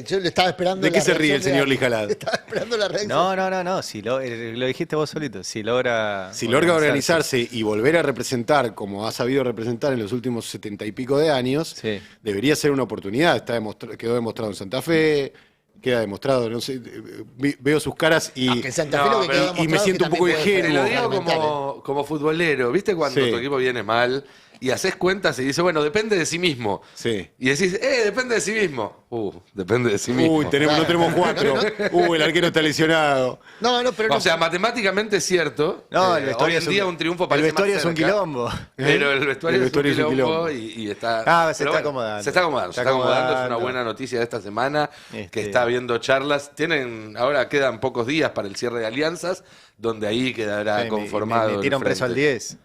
Speaker 4: Yo le estaba esperando.
Speaker 5: ¿De qué
Speaker 4: la
Speaker 5: se ríe el
Speaker 4: reacción
Speaker 5: señor
Speaker 4: de-
Speaker 5: Lijalad?
Speaker 4: Estaba esperando la reacción.
Speaker 2: No. Si lo dijiste vos solito. Si logra
Speaker 5: Organizarse y volver a representar como ha sabido representar en los últimos 70 y pico de años,
Speaker 2: Sí.
Speaker 5: debería ser una oportunidad. Quedó demostrado en Santa Fe, queda demostrado, no sé, veo sus caras y,
Speaker 4: Aunque en Santa Fe
Speaker 1: No,
Speaker 4: lo que
Speaker 1: pero-
Speaker 4: quedó
Speaker 5: y me
Speaker 4: demostrado
Speaker 5: siento
Speaker 4: es
Speaker 5: un
Speaker 4: que
Speaker 5: poco
Speaker 4: también puede
Speaker 1: Te lo
Speaker 4: ser
Speaker 1: digo
Speaker 4: fundamental.
Speaker 1: como futbolero. ¿Viste cuando
Speaker 5: Sí.
Speaker 1: tu equipo viene mal y haces cuentas y dices, bueno, depende de sí mismo?
Speaker 5: Sí.
Speaker 1: Y decís, depende de sí mismo. Depende de sí mismo.
Speaker 5: Uy, no tenemos cuatro. El arquero está lesionado.
Speaker 4: No, pero no.
Speaker 1: O sea, matemáticamente es cierto.
Speaker 2: No, el
Speaker 1: hoy
Speaker 2: vestuario
Speaker 1: en
Speaker 2: es un-
Speaker 1: día un triunfo
Speaker 2: el
Speaker 1: parece
Speaker 2: vestuario
Speaker 1: más
Speaker 2: es un
Speaker 1: cerca,
Speaker 2: quilombo.
Speaker 1: Pero el vestuario,
Speaker 5: El vestuario
Speaker 1: es un quilombo y está...
Speaker 2: Se
Speaker 1: pero
Speaker 2: está acomodando.
Speaker 1: Se está acomodando,
Speaker 2: Está
Speaker 1: se está acomodando. Es una
Speaker 2: acomodando.
Speaker 1: buena noticia de esta semana,
Speaker 2: Este-
Speaker 1: que está habiendo charlas. Ahora quedan pocos días para el cierre de alianzas, donde ahí quedará
Speaker 2: Me
Speaker 1: conformado. el
Speaker 2: metieron preso al
Speaker 1: frente.
Speaker 2: 10.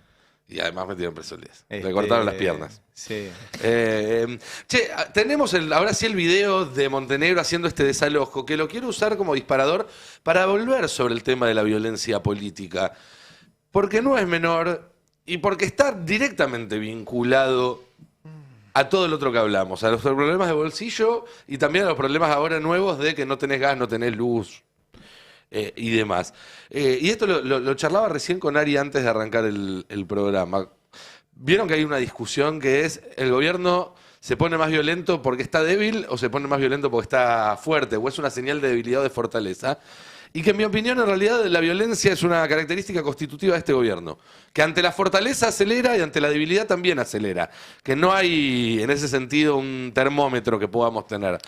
Speaker 1: Y además metieron preso el 10. Le
Speaker 2: Este,
Speaker 1: cortaron las piernas.
Speaker 2: Sí.
Speaker 1: Tenemos ahora sí el video de Montenegro haciendo este desalojo, que lo quiero usar como disparador para volver sobre el tema de la violencia política. Porque no es menor y porque está directamente vinculado a todo el otro que hablamos, a los problemas de bolsillo y también a los problemas ahora nuevos de que no tenés gas, no tenés luz y demás. Y esto lo charlaba recién con Ari antes de arrancar el programa. Vieron que hay una discusión que es, ¿el gobierno se pone más violento porque está débil o se pone más violento porque está fuerte? ¿O es una señal de debilidad o de fortaleza? Y que en mi opinión, en realidad, la violencia es una característica constitutiva de este gobierno. Que ante la fortaleza acelera y ante la debilidad también acelera. Que no hay, en ese sentido, un termómetro que podamos tener.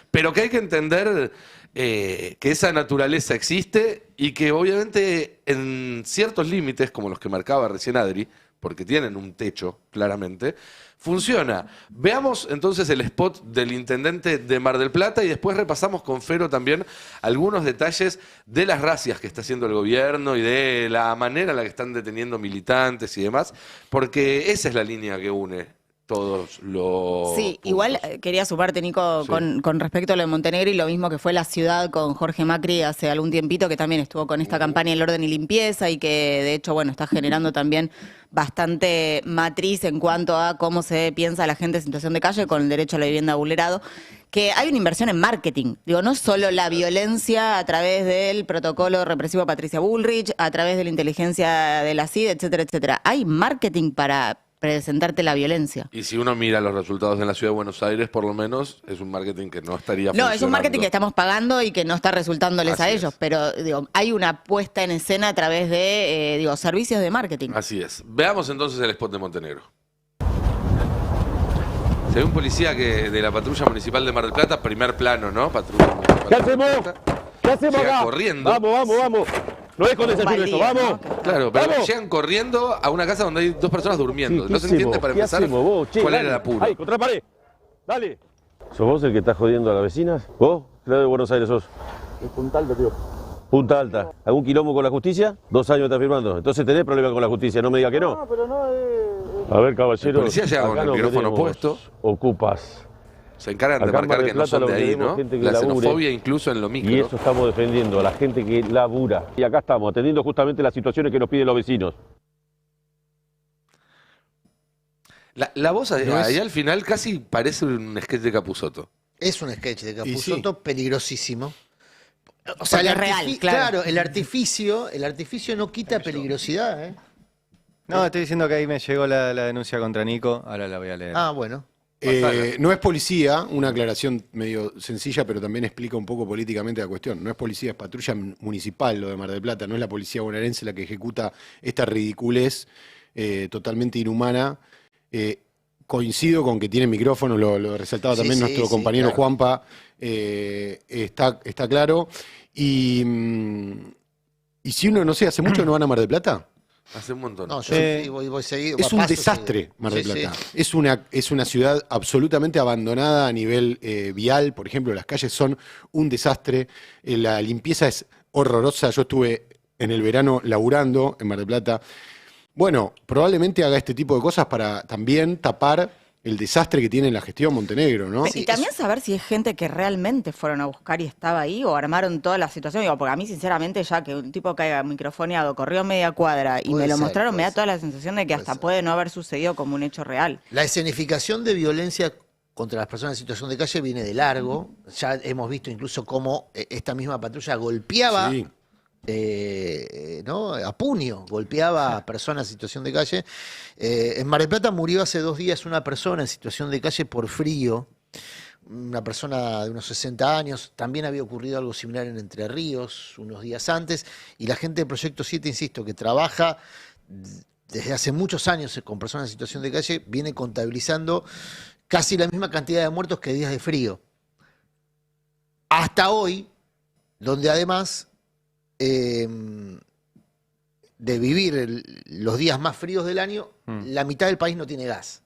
Speaker 1: Pero que hay que entender que esa naturaleza existe y que obviamente en ciertos límites, como los que marcaba recién Adri, porque tienen un techo, claramente, funciona. Veamos entonces el spot del intendente de Mar del Plata y después repasamos con Fero también algunos detalles de las racias que está haciendo el gobierno y de la manera en la que están deteniendo militantes y demás, porque esa es la línea que une todos los
Speaker 6: Sí,
Speaker 1: puntos.
Speaker 6: igual quería sumarte, Nico,
Speaker 1: Sí.
Speaker 6: con respecto a lo de Montenegro y lo mismo que fue la ciudad con Jorge Macri hace algún tiempito, que también estuvo con esta campaña El Orden y Limpieza y que de hecho, bueno, está generando también bastante matriz en cuanto a cómo se piensa la gente en situación de calle con el derecho a la vivienda vulnerado, que hay una inversión en marketing. Digo, no solo la violencia a través del protocolo represivo Patricia Bullrich, a través de la inteligencia de la CID, etcétera, etcétera. Hay marketing para presentarte la violencia.
Speaker 1: Y si uno mira los resultados en la ciudad de Buenos Aires, por lo menos, es un marketing que no estaría
Speaker 6: No,
Speaker 1: funcionando.
Speaker 6: es un marketing que estamos pagando y que no está resultándoles
Speaker 1: Así
Speaker 6: a
Speaker 1: es.
Speaker 6: ellos, pero digo, hay una puesta en escena a través de digo, servicios de marketing.
Speaker 1: Así es. Veamos entonces el spot de Montenegro. Se ve un policía que de la patrulla municipal de Mar del Plata, primer plano, ¿no? Patrulla municipal
Speaker 9: ¿Qué
Speaker 1: de Mar del
Speaker 9: hacemos?
Speaker 1: Plata.
Speaker 9: ¿Qué hacemos
Speaker 1: Llega
Speaker 9: acá?
Speaker 1: corriendo.
Speaker 9: Vamos. No es con desayuno
Speaker 6: Baldío,
Speaker 9: esto, vamos.
Speaker 6: ¿no?
Speaker 1: Claro, pero
Speaker 9: ¡Vamos!
Speaker 1: llegan corriendo a una casa donde hay dos personas durmiendo.
Speaker 9: Sí,
Speaker 1: No se entiende para
Speaker 9: ¿Qué
Speaker 1: empezar
Speaker 9: hacemos, vos? Che,
Speaker 1: cuál
Speaker 9: dale.
Speaker 1: era el apuro.
Speaker 9: Ahí, contra la pared. Dale. ¿Sos vos el que estás jodiendo a las vecinas? ¿Vos? ¿Qué lado de Buenos Aires sos?
Speaker 10: Es Punta Alta, tío.
Speaker 9: Punta Alta. ¿Algún quilombo con la justicia? 2 años estás firmando. Entonces tenés problema con la justicia, no me diga que no.
Speaker 10: No, pero no
Speaker 9: A ver, caballero.
Speaker 1: El policía llega con el micrófono puesto.
Speaker 9: Ocupas.
Speaker 1: Se encargan de
Speaker 9: Acá en Mar
Speaker 1: marcar
Speaker 9: del
Speaker 1: que no
Speaker 9: Plata
Speaker 1: son
Speaker 9: lo
Speaker 1: de
Speaker 9: que
Speaker 1: ahí,
Speaker 9: queremos
Speaker 1: ¿no?
Speaker 9: es gente que
Speaker 1: La
Speaker 9: labure.
Speaker 1: xenofobia incluso en lo micro.
Speaker 9: Y eso estamos defendiendo, a la gente que labura. Y acá estamos, atendiendo justamente las situaciones que nos piden los vecinos.
Speaker 1: La voz ahí,
Speaker 5: No es-
Speaker 1: ahí al final casi parece un sketch de Capusotto.
Speaker 4: Es un sketch de
Speaker 5: Y sí.
Speaker 4: Capusotto peligrosísimo. O
Speaker 6: Porque es real, claro.
Speaker 4: el artificio no quita peligrosidad, ¿eh?
Speaker 2: No, estoy diciendo que ahí me llegó la denuncia contra Nico, ahora la voy a leer.
Speaker 4: Ah, bueno.
Speaker 5: No es policía, una aclaración medio sencilla, pero también explica un poco políticamente la cuestión. No es policía, es patrulla municipal lo de Mar del Plata, no es la policía bonaerense la que ejecuta esta ridiculez totalmente inhumana. Coincido con que tiene micrófono, lo resaltaba
Speaker 4: Sí,
Speaker 5: también
Speaker 4: sí,
Speaker 5: nuestro
Speaker 4: sí,
Speaker 5: compañero
Speaker 4: claro.
Speaker 5: Juanpa, está claro. Y si uno, no sé, hace mucho que no van a Mar del Plata.
Speaker 1: Hace un montón.
Speaker 4: No, yo sí, voy seguido.
Speaker 5: Es un
Speaker 4: paso
Speaker 5: desastre
Speaker 4: seguido.
Speaker 5: Mar del
Speaker 4: Sí,
Speaker 5: Plata.
Speaker 4: sí.
Speaker 5: Es una ciudad absolutamente abandonada a nivel vial. Por ejemplo, las calles son un desastre. La limpieza es horrorosa. Yo estuve en el verano laburando en Mar del Plata. Bueno, probablemente haga este tipo de cosas para también tapar el desastre que tiene la gestión Montenegro, ¿no?
Speaker 6: Y también saber si es gente que realmente fueron a buscar y estaba ahí o armaron toda la situación. Digo, porque a mí, sinceramente, ya que un tipo caiga microfoneado, corrió media cuadra y
Speaker 4: Puede
Speaker 6: me lo
Speaker 4: ser,
Speaker 6: mostraron, me
Speaker 4: puede
Speaker 6: da
Speaker 4: ser.
Speaker 6: toda la sensación de que hasta puede no haber sucedido como un hecho real.
Speaker 4: La escenificación de violencia contra las personas en situación de calle viene de largo. Ya hemos visto incluso cómo esta misma patrulla golpeaba,
Speaker 5: Sí.
Speaker 4: ¿no? A puño, golpeaba a personas en situación de calle. En Mar del Plata murió hace 2 días una persona en situación de calle por frío. Una persona de unos 60 años. También había ocurrido algo similar en Entre Ríos unos días antes. Y la gente de Proyecto 7, insisto, que trabaja desde hace muchos años con personas en situación de calle, viene contabilizando casi la misma cantidad de muertos que días de frío. Hasta hoy, donde además de vivir los días más fríos del año, la mitad del país no tiene gas.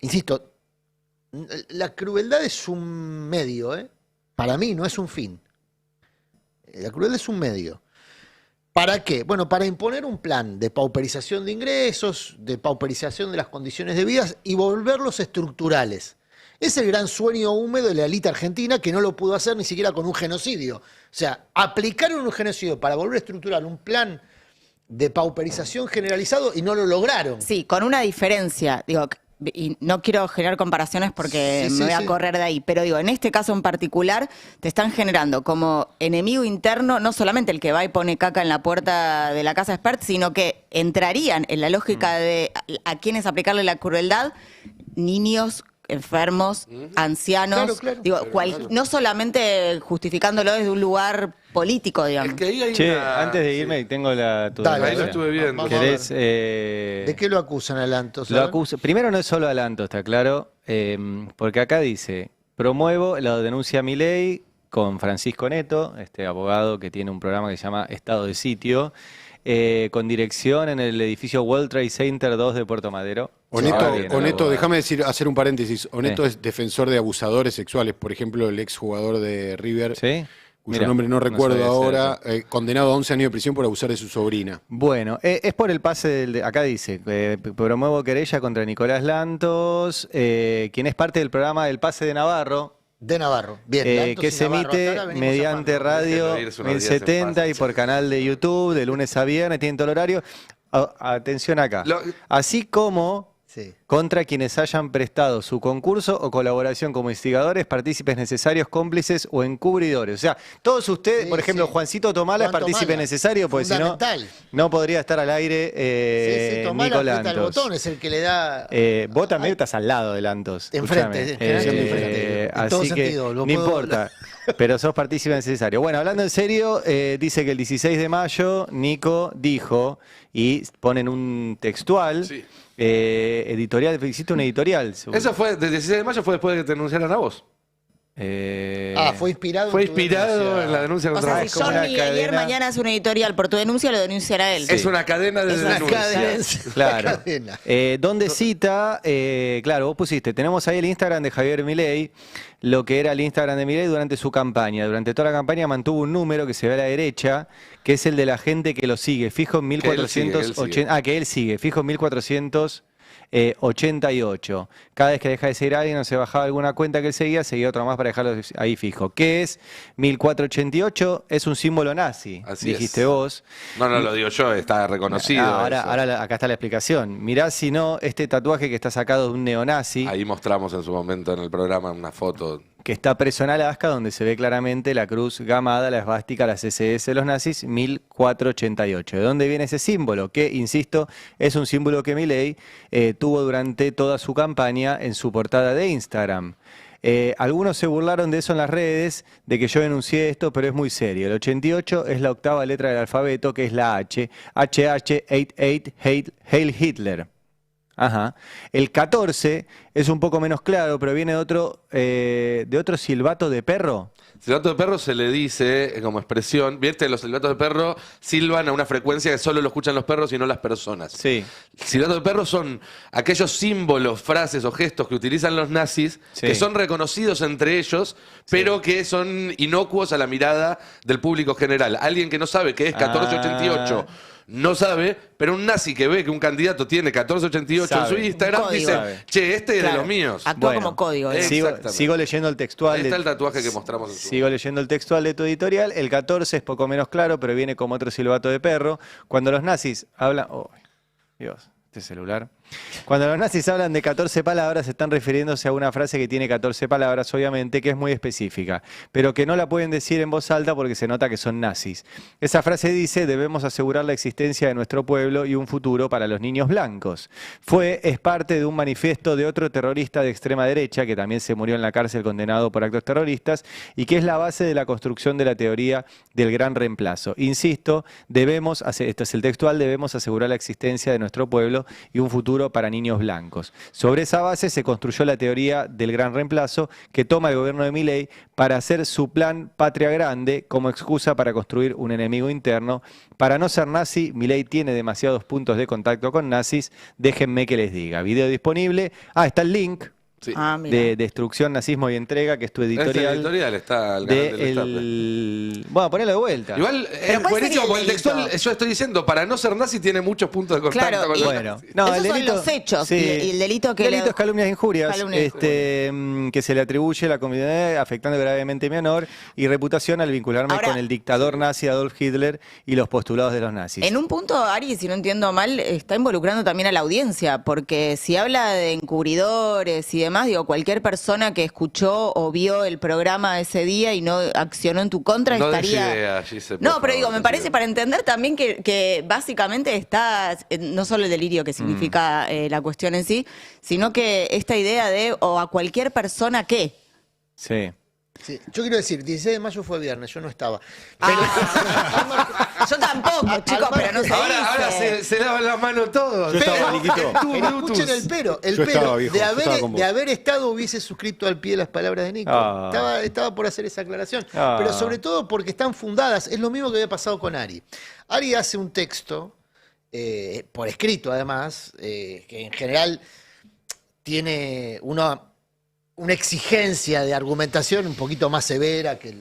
Speaker 4: Insisto, la crueldad es un medio, ¿eh? Para mí no es un fin. La crueldad es un medio. ¿Para qué? Bueno, para imponer un plan de pauperización de ingresos, de pauperización de las condiciones de vida y volverlos estructurales. Es el gran sueño húmedo de la élite argentina que no lo pudo hacer ni siquiera con un genocidio. O sea, aplicaron un genocidio para volver estructural un plan de pauperización generalizado y no lo lograron.
Speaker 6: Sí, con una diferencia, digo, y no quiero generar comparaciones porque
Speaker 4: Sí,
Speaker 6: me
Speaker 4: sí,
Speaker 6: voy a
Speaker 4: sí.
Speaker 6: correr de ahí, pero digo, en este caso en particular te están generando como enemigo interno no solamente el que va y pone caca en la puerta de la casa expert, sino que entrarían en la lógica de a quienes aplicarle la crueldad, niños, enfermos, ancianos,
Speaker 4: Claro, claro.
Speaker 6: digo, no solamente justificándolo desde un lugar político, digamos.
Speaker 1: Es que ahí hay
Speaker 2: Che,
Speaker 1: una-
Speaker 2: antes de irme, tengo tu
Speaker 4: Dale,
Speaker 1: Ahí lo
Speaker 2: denuncia.
Speaker 1: estuve viendo.
Speaker 4: Vamos a
Speaker 2: ¿Querés,
Speaker 4: ¿De qué lo acusan, Alanto?
Speaker 2: Lo
Speaker 4: ¿saben?
Speaker 2: primero no es solo adelanto, está claro, porque acá dice, promuevo la denuncia a mi ley con Francisco Neto, este abogado que tiene un programa que se llama Estado de Sitio. con dirección en el edificio World Trade Center 2 de Puerto Madero.
Speaker 5: Oneto, déjame hacer un paréntesis. Oneto es defensor de abusadores sexuales. Por ejemplo, el exjugador de River, cuyo nombre no recuerdo ahora, condenado a 11 años de prisión por abusar de su sobrina.
Speaker 2: Bueno, es por el pase acá dice, promuevo querella contra Nicolás Lantos, quien es parte del programa El Pase de Navarro.
Speaker 4: De Navarro, bien.
Speaker 2: Que se emite mediante radio 1070 y por canal de YouTube de lunes a viernes, tienen todo el horario. Atención acá. Así como contra quienes hayan prestado su concurso o colaboración como instigadores, partícipes necesarios, cómplices o encubridores. O sea, todos ustedes, por ejemplo, Juancito Tomala es partícipe necesario, porque si no, no podría estar al aire
Speaker 4: Tomala
Speaker 2: Nico
Speaker 4: aprieta el
Speaker 2: Lantos.
Speaker 4: botón, es el que le da...
Speaker 2: Vos también estás al lado de Lantos.
Speaker 4: Enfrente, en
Speaker 2: así
Speaker 4: todo
Speaker 2: que
Speaker 4: sentido,
Speaker 2: no importa. Pero sos partícipe necesario. Bueno, hablando en serio, dice que el 16 de mayo Nico dijo, y ponen un textual, editorial, hiciste un editorial.
Speaker 1: Eso fue, del 16 de mayo fue después de que te denunciaran a vos.
Speaker 4: fue inspirado.
Speaker 1: Fue inspirado en la denuncia contra
Speaker 6: vos. O sea, si Johnny ayer mañana hace una editorial por tu denuncia, lo denunciará él.
Speaker 1: Es una cadena de denuncias.
Speaker 2: Claro. Donde cita, claro, vos pusiste, tenemos ahí el Instagram de Javier Milei, lo que era el Instagram de Milei durante su campaña. Durante toda la campaña mantuvo un número que se ve a la derecha, que es el de la gente que lo sigue, fijo en 1480. Que él sigue, fijo en 1488. Cada vez que deja de seguir a alguien o se bajaba alguna cuenta que él seguía otra más para dejarlo ahí fijo. ¿Qué es 1488? Es un símbolo nazi,
Speaker 1: Así
Speaker 2: dijiste
Speaker 1: es.
Speaker 2: vos.
Speaker 1: No lo digo yo, está reconocido.
Speaker 2: Ahora acá está la explicación. Mirá si no, este tatuaje que está sacado de un neonazi.
Speaker 1: Ahí mostramos en su momento en el programa una foto.
Speaker 2: Que está preso en Alaska, donde se ve claramente la cruz gamada, la esvástica, las SS de los nazis, 1488. ¿De dónde viene ese símbolo? Que, insisto, es un símbolo que Milei tuvo durante toda su campaña en su portada de Instagram. Algunos se burlaron de eso en las redes, de que yo denuncié esto, pero es muy serio. El 88 es la octava letra del alfabeto, que es la H. HH88, Heil Hitler. Ajá. El 14 es un poco menos claro, pero viene de otro silbato de perro.
Speaker 1: Silbato de perro se le dice como expresión, ¿viste? Los silbatos de perro silban a una frecuencia que solo lo escuchan los perros y no las personas.
Speaker 2: Sí.
Speaker 1: Silbatos de perro son aquellos símbolos, frases o gestos que utilizan los nazis, que son reconocidos entre ellos, pero que son inocuos a la mirada del público general. Alguien que no sabe qué es 1488 no sabe, pero un nazi que ve que un candidato tiene 1488 en su Instagram dice, che, este es de los míos.
Speaker 6: Actúa como código.
Speaker 2: Sigo leyendo el textual.
Speaker 1: Ahí está el tatuaje que mostramos en su
Speaker 2: Sigo leyendo el textual de tu editorial. El 14 es poco menos claro, pero viene como otro silbato de perro. Cuando los nazis hablan... Oh, Dios, este celular... Cuando los nazis hablan de 14 palabras, están refiriéndose a una frase que tiene 14 palabras, obviamente, que es muy específica, pero que no la pueden decir en voz alta porque se nota que son nazis. Esa frase dice, debemos asegurar la existencia de nuestro pueblo y un futuro para los niños blancos. Es parte de un manifiesto de otro terrorista de extrema derecha, que también se murió en la cárcel condenado por actos terroristas, y que es la base de la construcción de la teoría del gran reemplazo. Insisto, esto es el textual, debemos asegurar la existencia de nuestro pueblo y un futuro para niños blancos. Sobre esa base se construyó la teoría del gran reemplazo que toma el gobierno de Milei para hacer su plan Patria Grande como excusa para construir un enemigo interno. Para no ser nazi, Milei tiene demasiados puntos de contacto con nazis. Déjenme que les diga. Video disponible. Está el link.
Speaker 1: Sí.
Speaker 2: De Destrucción, Nazismo y Entrega, que es tu editorial.
Speaker 1: Esta editorial está al canal del
Speaker 2: Bueno, ponelo de vuelta.
Speaker 1: Igual es buenísimo, porque el textual, yo estoy diciendo, para no ser nazi tiene muchos puntos de contacto con los nazis.
Speaker 6: No, esos son los hechos. Y el delito que
Speaker 2: delito es calumnias e injurias, que se le atribuye a la comunidad afectando gravemente mi honor y reputación al vincularme con el dictador nazi Adolf Hitler y los postulados de los nazis.
Speaker 6: En un punto, Ari, si no entiendo mal, está involucrando también a la audiencia, porque si habla de encubridores y demás, digo, cualquier persona que escuchó o vio el programa ese día y no accionó en tu contra estaría... No, pero digo, me parece para entender también que básicamente está no solo el delirio que significa la cuestión en sí, sino que esta idea de o a cualquier persona que...
Speaker 2: Sí.
Speaker 4: Sí. Yo quiero decir, 16 de mayo fue viernes, yo no estaba.
Speaker 6: Yo tampoco, chicos, pero no
Speaker 1: Ahora se lavan las manos todos.
Speaker 5: Yo estaba, Niquito.
Speaker 4: Pero escuchen el pero. El
Speaker 5: Yo
Speaker 4: pero
Speaker 5: estaba, viejo,
Speaker 4: de,
Speaker 5: yo
Speaker 4: haber,
Speaker 5: estaba con vos.
Speaker 4: de haber estado hubiese suscrito al pie las palabras de Nico. Estaba por hacer esa aclaración. Pero sobre todo porque están fundadas. Es lo mismo que había pasado con Ari. Ari hace un texto, por escrito además, que en general tiene una exigencia de argumentación un poquito más severa que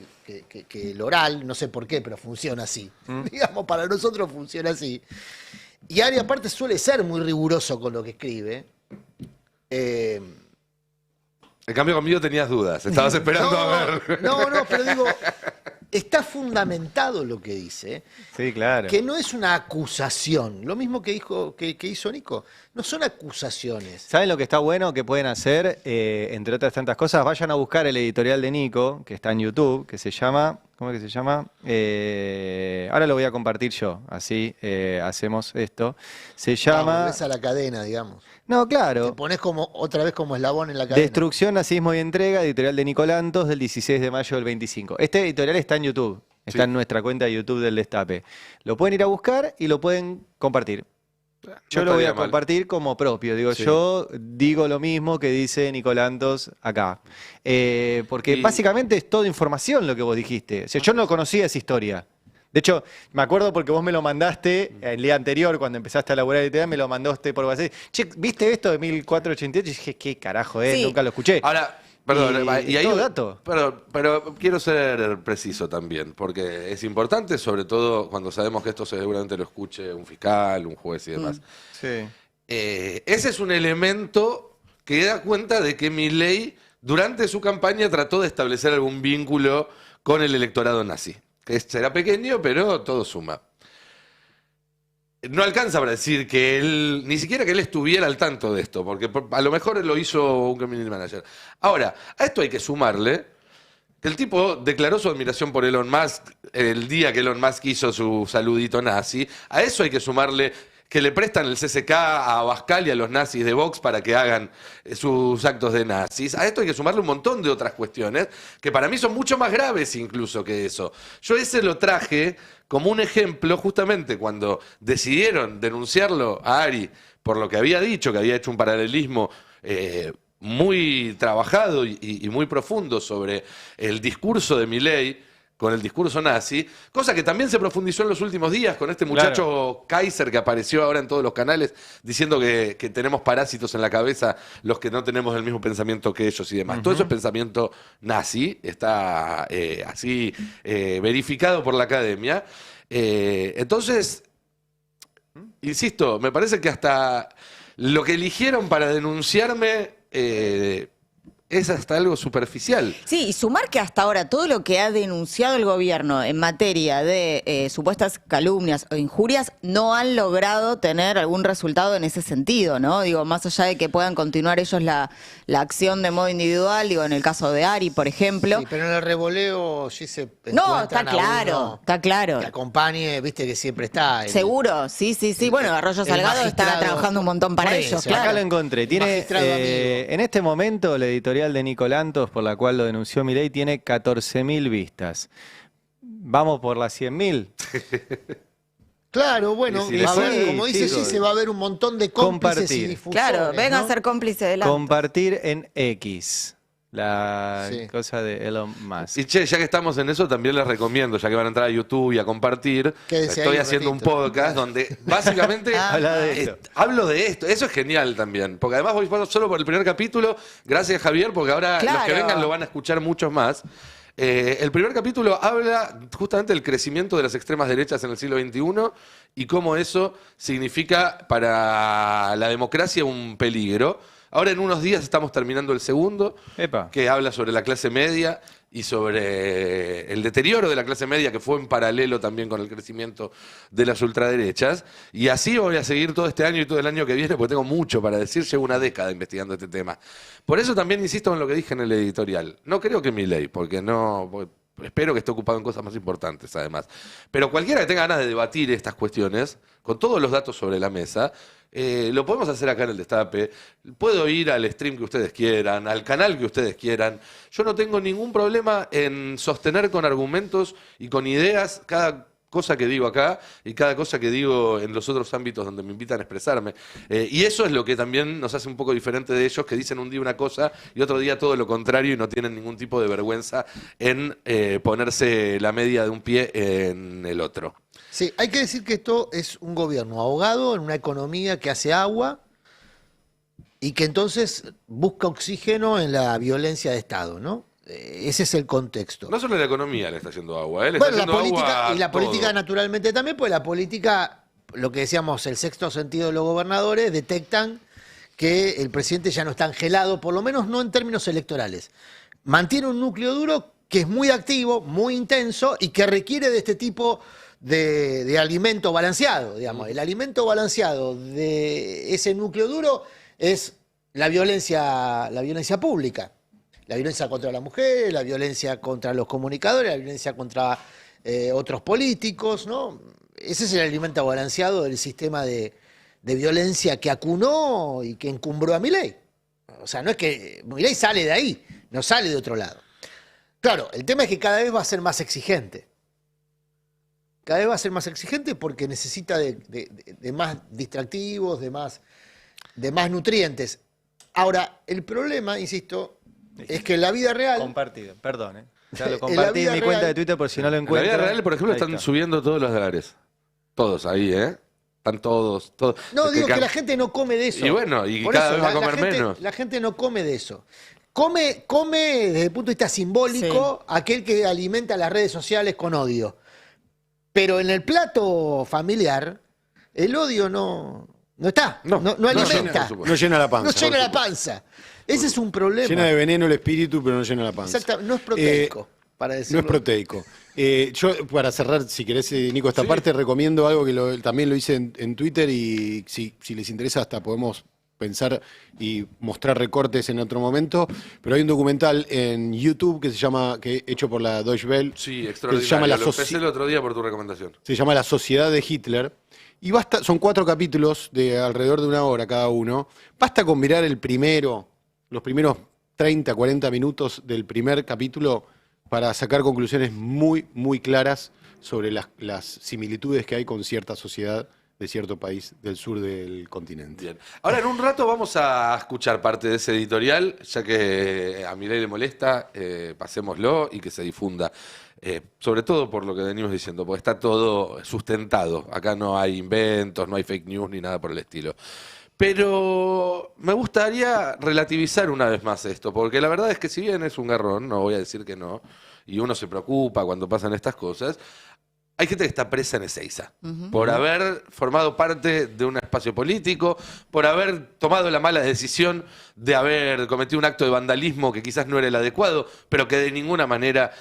Speaker 4: el oral, no sé por qué, pero funciona así. Digamos, para nosotros funciona así. Y Ari aparte suele ser muy riguroso con lo que escribe.
Speaker 1: En cambio conmigo tenías dudas, estabas esperando a ver.
Speaker 4: No, pero digo, está fundamentado lo que dice.
Speaker 2: Sí, claro.
Speaker 4: Que no es una acusación. Lo mismo que hizo Nico. No son acusaciones.
Speaker 2: ¿Saben lo que está bueno que pueden hacer? Entre otras tantas cosas, vayan a buscar el editorial de Nico, que está en YouTube, que se llama... ¿Cómo es que se llama? Ahora lo voy a compartir yo, así hacemos esto. Se llama...
Speaker 4: Volvés a la cadena, digamos.
Speaker 2: No, claro.
Speaker 4: Te pones otra vez como eslabón en la cadena.
Speaker 2: Destrucción, Nazismo y Entrega, editorial de Nicolantos, del 16 de mayo del 25. Este editorial está en YouTube, está en nuestra cuenta de YouTube del Destape. Lo pueden ir a buscar y lo pueden compartir. Yo lo voy a compartir como propio. Digo, yo digo lo mismo que dice Nicolantos acá. Porque básicamente es toda información lo que vos dijiste. O sea, yo no conocía esa historia. De hecho, me acuerdo porque vos me lo mandaste el día anterior, cuando empezaste a laburar en editorial, me lo mandaste por WhatsApp. Che, ¿viste esto de 1488? Y dije, ¿qué carajo es? Nunca lo escuché.
Speaker 1: Ahora, perdón, y ahí,
Speaker 2: todo dato.
Speaker 1: Pero quiero ser preciso también, porque es importante, sobre todo cuando sabemos que esto seguramente lo escuche un fiscal, un juez y demás.
Speaker 2: Sí.
Speaker 1: Ese es un elemento que da cuenta de que Milei, durante su campaña, trató de establecer algún vínculo con el electorado nazi. Que será pequeño, pero todo suma. No alcanza para decir que él, ni siquiera que él estuviera al tanto de esto, porque a lo mejor lo hizo un community manager. Ahora, a esto hay que sumarle que el tipo declaró su admiración por Elon Musk el día que Elon Musk hizo su saludito nazi. A eso hay que sumarle que le prestan el CCK a Abascal y a los nazis de Vox para que hagan sus actos de nazis. A esto hay que sumarle un montón de otras cuestiones que para mí son mucho más graves incluso que eso. Yo ese lo traje como un ejemplo justamente cuando decidieron denunciarlo a Ari por lo que había dicho, que había hecho un paralelismo muy trabajado y muy profundo sobre el discurso de Milei con el discurso nazi, cosa que también se profundizó en los últimos días con este muchacho Kaiser que apareció ahora en todos los canales diciendo que tenemos parásitos en la cabeza los que no tenemos el mismo pensamiento que ellos y demás. Todo eso es pensamiento nazi, está así verificado por la academia. Entonces, insisto, me parece que hasta lo que eligieron para denunciarme es hasta algo superficial.
Speaker 6: Sí, y sumar que hasta ahora todo lo que ha denunciado el gobierno en materia de supuestas calumnias o injurias no han logrado tener algún resultado en ese sentido, ¿no? Digo, más allá de que puedan continuar ellos la acción de modo individual, digo, en el caso de Ari, por ejemplo.
Speaker 4: Sí, pero en el revoleo sí se
Speaker 6: No, está claro, está claro.
Speaker 4: Que acompañe, viste que siempre está.
Speaker 6: Seguro, sí. Bueno, Arroyo Salgado está trabajando un montón para ellos, claro.
Speaker 2: Acá lo encontré. Tiene, en este momento, la editorial de Nicolantos, por la cual lo denunció Milei, tiene 14.000 vistas. Vamos por las 100.000.
Speaker 4: Claro, bueno,
Speaker 2: Sí,
Speaker 4: como dice se va a ver un montón de cómplices y difusores.
Speaker 6: Claro, venga a ser cómplice de la...
Speaker 2: Compartir en X. La cosa de Elon Musk.
Speaker 1: Y che, ya que estamos en eso, también les recomiendo, ya que van a entrar a YouTube y a compartir, estoy haciendo un podcast donde básicamente hablo de esto. Eso es genial también, porque además voy solo por el primer capítulo, gracias Javier, porque ahora los que vengan lo van a escuchar muchos más. El primer capítulo habla justamente del crecimiento de las extremas derechas en el siglo XXI y cómo eso significa para la democracia un peligro. Ahora en unos días estamos terminando el segundo, que habla sobre la clase media y sobre el deterioro de la clase media que fue en paralelo también con el crecimiento de las ultraderechas. Y así voy a seguir todo este año y todo el año que viene porque tengo mucho para decir, llevo una década investigando este tema. Por eso también insisto en lo que dije en el editorial. No creo que Milei, porque no... Espero que esté ocupado en cosas más importantes, además. Pero cualquiera que tenga ganas de debatir estas cuestiones, con todos los datos sobre la mesa, lo podemos hacer acá en el Destape. Puedo ir al stream que ustedes quieran, al canal que ustedes quieran. Yo no tengo ningún problema en sostener con argumentos y con ideas cada cosa que digo acá y cada cosa que digo en los otros ámbitos donde me invitan a expresarme. Y eso es lo que también nos hace un poco diferente de ellos, que dicen un día una cosa y otro día todo lo contrario y no tienen ningún tipo de vergüenza en ponerse la media de un pie en el otro.
Speaker 4: Sí, hay que decir que esto es un gobierno ahogado en una economía que hace agua y que entonces busca oxígeno en la violencia de Estado, ¿no? Ese es el contexto.
Speaker 1: No solo la economía le está haciendo agua, le
Speaker 4: Bueno,
Speaker 1: está
Speaker 4: la
Speaker 1: haciendo
Speaker 4: política,
Speaker 1: agua
Speaker 4: y la
Speaker 1: todo.
Speaker 4: política naturalmente también, pues la política, lo que decíamos, el sexto sentido de los gobernadores, detectan que el presidente ya no está angelado, por lo menos no en términos electorales. Mantiene un núcleo duro que es muy activo, muy intenso y que requiere de este tipo de alimento balanceado, digamos. El alimento balanceado de ese núcleo duro es la violencia pública. La violencia contra la mujer, la violencia contra los comunicadores, la violencia contra otros políticos, ¿no? Ese es el alimento balanceado del sistema de violencia que acunó y que encumbró a Milei. O sea, no es que Milei sale de ahí, no sale de otro lado. Claro, el tema es que cada vez va a ser más exigente. Cada vez va a ser más exigente porque necesita de más distractivos, de más nutrientes. Ahora, el problema, insisto, es que en la vida real...
Speaker 2: Compartido, perdón. Ya lo
Speaker 4: En la
Speaker 2: compartí
Speaker 4: vida
Speaker 2: en mi cuenta
Speaker 4: real-
Speaker 2: de Twitter por si no lo
Speaker 1: En la
Speaker 2: encuentro.
Speaker 1: vida real, por ejemplo,
Speaker 2: Ahí
Speaker 1: están
Speaker 2: está.
Speaker 1: subiendo todos los dólares. Todos ahí, ¿eh? Están todos.
Speaker 4: No, digo que
Speaker 1: ca-
Speaker 4: la gente no come de eso.
Speaker 1: Y bueno, y
Speaker 4: Por
Speaker 1: cada
Speaker 4: eso,
Speaker 1: vez va a
Speaker 4: la
Speaker 1: comer
Speaker 4: gente-
Speaker 1: menos.
Speaker 4: La gente no come de eso. Come desde el punto de vista simbólico aquel que alimenta las redes sociales con odio. Pero en el plato familiar, el odio no está. No alimenta.
Speaker 5: No llena la panza.
Speaker 4: No llena la panza. Ese es un problema.
Speaker 5: Llena de veneno el espíritu, pero no llena la panza.
Speaker 4: Exacto, no es proteico, para
Speaker 5: No
Speaker 4: decirlo.
Speaker 5: es proteico. Yo, para cerrar, si querés, Nico, esta parte, recomiendo algo que también lo hice en Twitter y si les interesa hasta podemos pensar y mostrar recortes en otro momento, pero hay un documental en YouTube que se llama, hecho por la Deutsche Welle,
Speaker 1: Sí,
Speaker 5: que
Speaker 1: extraordinario.
Speaker 5: se llama
Speaker 1: Lo empecé el otro día por tu recomendación.
Speaker 5: se llama La Sociedad de Hitler, y son 4 capítulos de alrededor de 1 hora cada uno. Basta con mirar los primeros 30, 40 minutos del primer capítulo para sacar conclusiones muy, muy claras sobre las similitudes que hay con cierta sociedad de cierto país del sur del continente.
Speaker 1: Bien. Ahora, en un rato vamos a escuchar parte de ese editorial, ya que a Milei le molesta, pasémoslo y que se difunda. Sobre todo por lo que venimos diciendo, porque está todo sustentado. Acá no hay inventos, no hay fake news ni nada por el estilo. Pero me gustaría relativizar una vez más esto, porque la verdad es que si bien es un garrón, no voy a decir que no, y uno se preocupa cuando pasan estas cosas, hay gente que está presa en Ezeiza por haber formado parte de un espacio político, por haber tomado la mala decisión de haber cometido un acto de vandalismo que quizás no era el adecuado, pero que de ninguna manera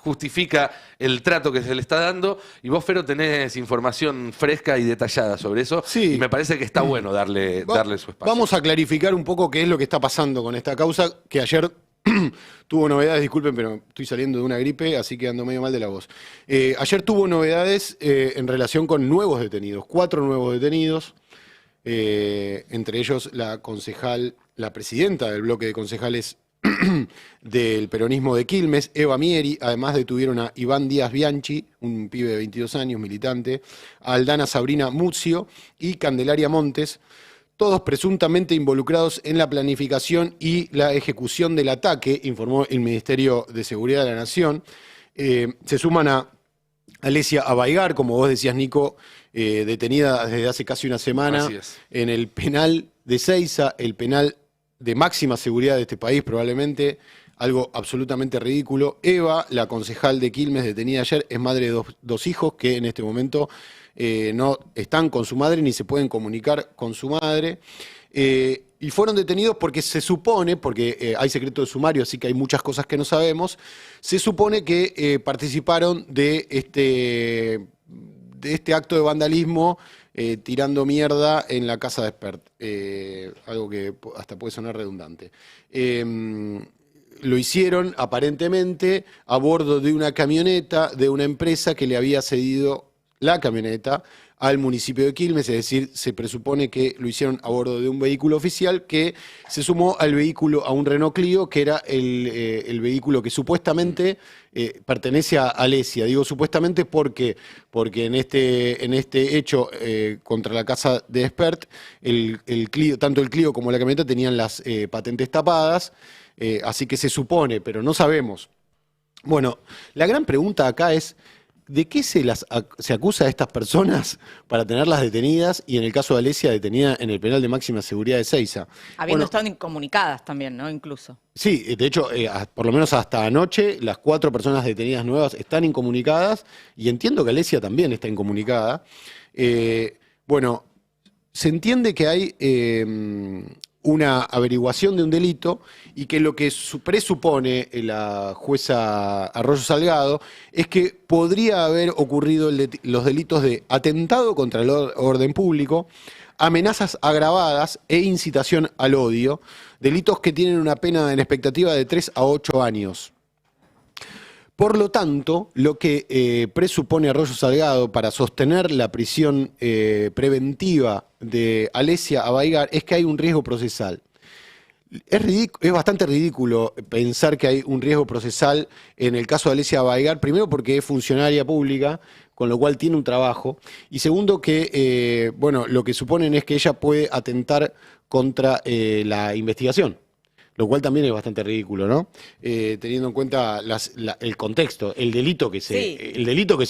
Speaker 1: justifica el trato que se le está dando. Y vos, Fero, tenés información fresca y detallada sobre eso.
Speaker 5: Sí.
Speaker 1: Y me parece que está bueno darle su espacio.
Speaker 5: Vamos a clarificar un poco qué es lo que está pasando con esta causa, que ayer tuvo novedades, disculpen, pero estoy saliendo de una gripe, así que ando medio mal de la voz. Ayer tuvo novedades en relación con nuevos detenidos, 4 nuevos detenidos, entre ellos la presidenta del bloque de concejales del peronismo de Quilmes, Eva Mieri. Además detuvieron a Iván Díaz Bianchi, un pibe de 22 años, militante, a Aldana Sabrina Muzio y Candelaria Montes, todos presuntamente involucrados en la planificación y la ejecución del ataque, informó el Ministerio de Seguridad de la Nación. Se suman a Alesia Abaigar, como vos decías, Nico, detenida desde hace casi una semana
Speaker 1: Así es.
Speaker 5: en el penal de Ezeiza, el penal de máxima seguridad de este país, probablemente, algo absolutamente ridículo. Eva, la concejal de Quilmes, detenida ayer, es madre de dos hijos que en este momento no están con su madre ni se pueden comunicar con su madre. Y fueron detenidos porque se supone, porque hay secreto de sumario, así que hay muchas cosas que no sabemos, se supone que participaron de este acto de vandalismo tirando mierda en la casa de Espert, algo que hasta puede sonar redundante. Lo hicieron aparentemente a bordo de una camioneta de una empresa que le había cedido la camioneta al municipio de Quilmes, es decir, se presupone que lo hicieron a bordo de un vehículo oficial que se sumó al vehículo, a un Renault Clio, que era el vehículo que supuestamente pertenece a Alesia. Digo supuestamente porque en este hecho contra la casa de Espert, el Clio, tanto el Clio como la camioneta tenían las patentes tapadas, así que se supone, pero no sabemos. Bueno, la gran pregunta acá es, ¿de qué se acusa a estas personas para tenerlas detenidas y en el caso de Alesia detenida en el penal de máxima seguridad de Seiza?
Speaker 10: Habiendo estado incomunicadas también, ¿no? Incluso.
Speaker 5: Sí, de hecho, por lo menos hasta anoche, las 4 personas detenidas nuevas están incomunicadas y entiendo que Alesia también está incomunicada. Bueno, se entiende que hay una averiguación de un delito y que lo que presupone la jueza Arroyo Salgado es que podría haber ocurrido los delitos de atentado contra el orden público, amenazas agravadas e incitación al odio, delitos que tienen una pena en expectativa de 3 a 8 años. Por lo tanto, lo que presupone Arroyo Salgado para sostener la prisión preventiva de Alesia Abaigar es que hay un riesgo procesal. Es bastante ridículo pensar que hay un riesgo procesal en el caso de Alesia Abaigar, primero porque es funcionaria pública, con lo cual tiene un trabajo, y segundo que, bueno, lo que suponen es que ella puede atentar contra la investigación. Lo cual también es bastante ridículo, ¿no? Teniendo en cuenta el contexto, el delito que se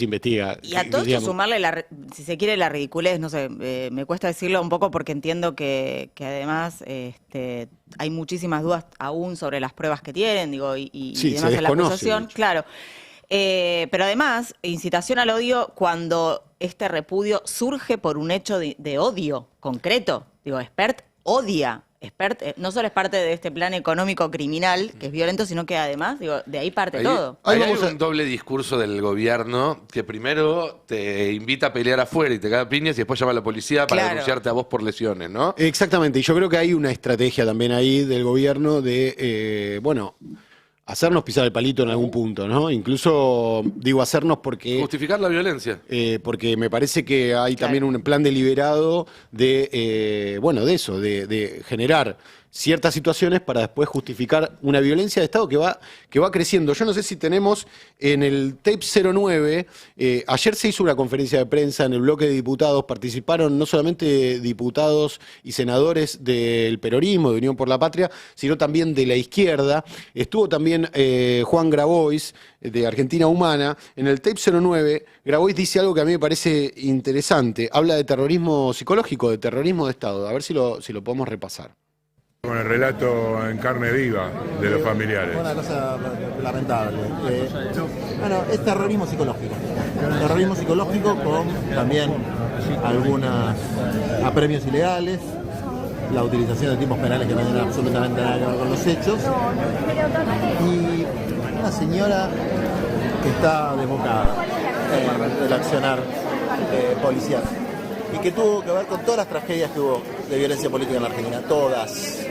Speaker 5: investiga.
Speaker 6: Y a todo esto sumarle, si se quiere, la ridiculez, no sé, me cuesta decirlo un poco porque entiendo que además hay muchísimas dudas aún sobre las pruebas que tienen, digo, y demás en la acusación. Claro. Pero además, incitación al odio cuando este repudio surge por un hecho de odio concreto. Digo, Espert odia. No solo es parte de este plan económico criminal, que es violento, sino que además, digo, de ahí parte todo.
Speaker 1: Hay un doble discurso del gobierno que primero te invita a pelear afuera y te caga piñas y después llama a la policía para denunciarte a vos por lesiones, ¿no?
Speaker 5: Exactamente, y yo creo que hay una estrategia también ahí del gobierno de, hacernos pisar el palito en algún punto, ¿no? Incluso digo hacernos porque...
Speaker 1: Justificar la violencia.
Speaker 5: Porque me parece que hay también un plan deliberado de eso, de generar ciertas situaciones para después justificar una violencia de Estado que va creciendo. Yo no sé si tenemos en el tape 09, ayer se hizo una conferencia de prensa en el bloque de diputados, participaron no solamente diputados y senadores del peronismo, de Unión por la Patria, sino también de la izquierda. Estuvo también Juan Grabois, de Argentina Humana. En el tape 09, Grabois dice algo que a mí me parece interesante. Habla de terrorismo psicológico, de terrorismo de Estado. A ver si lo podemos repasar.
Speaker 11: Con el relato en carne viva de los familiares.
Speaker 12: Una cosa lamentable. Es terrorismo psicológico. Terrorismo psicológico con también algunos apremios ilegales, la utilización de tipos penales que no tienen absolutamente nada que ver con los hechos, y una señora que está desbocada en el accionar policial y que tuvo que ver con todas las tragedias que hubo de violencia política en la Argentina, todas,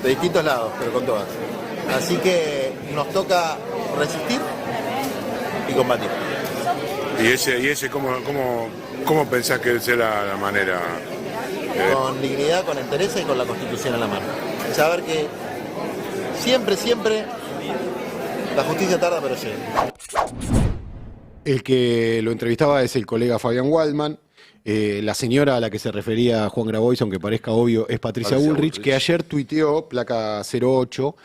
Speaker 12: de distintos lados, pero con todas. Así que nos toca resistir y combatir.
Speaker 11: ¿Y ese cómo pensás que será la manera?
Speaker 12: Con dignidad, con entereza y con la Constitución en la mano. Saber que siempre la justicia tarda, pero llega.
Speaker 5: El que lo entrevistaba es el colega Fabián Waldman. La señora a la que se refería Juan Grabois, aunque parezca obvio, es Patricia Bullrich, que ayer tuiteó, placa 08,